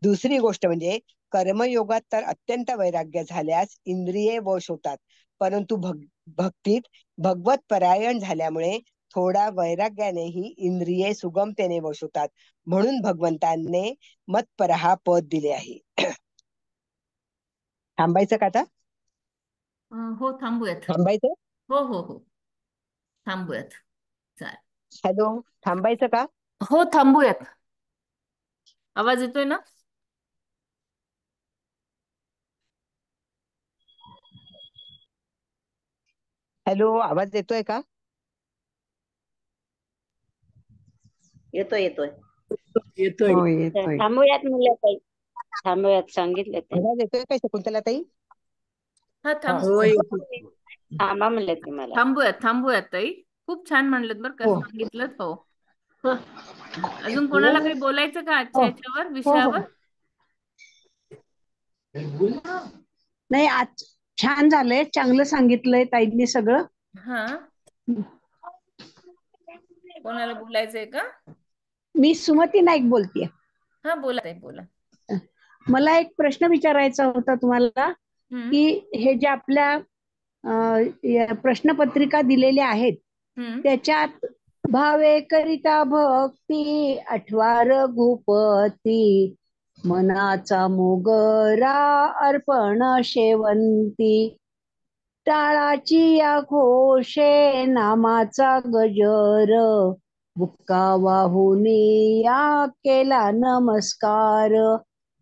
दुसरी गोष्ट म्हणजे कर्मयोगात तर अत्यंत वैराग्य झाल्यास इंद्रिये वश होतात. परंतु भक्तीत भगवत परायण झाल्यामुळे थोडा वैराग्यानेही इंद्रिये सुगमतेने वश होतात. म्हणून भगवंतांनी मत्परहा पद दिले आहे. थांबायचं का आता? हो थांबूयात. थांबायचं? हो हो हो थांबूयात. चालेल. हॅलो, थांबायचं का? हो थांबूयात. आवाज येतोय ना? हॅलो, आवाज येतोय का? येतोय येतोय येतोय. हो, येतोय. थांबूयात म्हणलं ताई, थांबूयात सांगितलं ते. आवाज येतोय काय शकुंतला ताई? हा हो येतोय. थांबा म्हणलं ते मला. थांबूयात थांबूयात ताई. खूप छान म्हणलं बरं का, हो. सांगितलं. हो अजून कोणाला काही बोलायचं का आजच्या याच्यावर विषयावर? नाही, आज छान झालंय, चांगलं सांगितलंय ताईंनी सगळं. हा, कोणाला बोलायचंय का? मी सुमती नाईक बोलतेय. हा बोला ताई बोला. मला एक प्रश्न विचारायचा होता तुम्हाला की हे जे आपल्या प्रश्नपत्रिका दिलेल्या आहेत त्याच्यात भावे करिता भक्ती आठवा रघुपती, मनाचा मुगरा अर्पण शेवंती, टाळाची या घोषे नामाचा गजर, बुक्का वाहुनी या केला नमस्कार,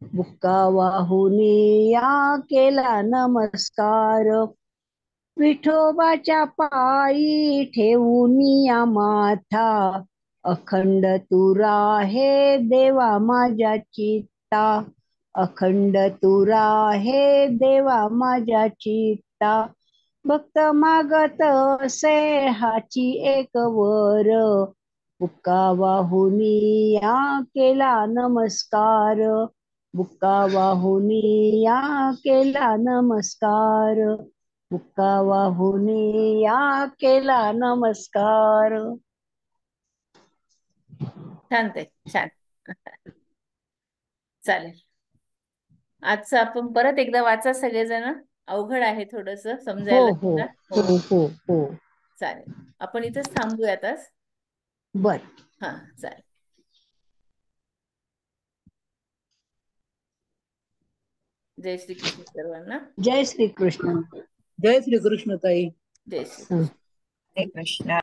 बुक्का वाहुनी या केला नमस्कार. विठोबाच्या पायी ठेवूनिया माथा, अखंड तू राहे देवा माझ्या चित्ता, अखंड तू राहे देवा माझ्या चित्ता. भक्त मागत असे हाची एक वर, बुक्का वाहुनिया केला नमस्कार, बुक्का वाहुनिया केला नमस्कार, बुक्का वाहुनिया केला नमस्कार. छान ते छान. चालेल. आजचं आपण परत एकदा वाचा सगळेजण. अवघड आहे थोडस हो समजायला हो तुला. हो हो हो हो. चालेल. आपण इथेच थांबूयात आज. बर. हा चालेल. जय श्री कृष्ण सर्वांना. जय श्री कृष्ण. जय श्री कृष्ण ताई. जय श्री हं. कृष्ण. हरे कृष्ण.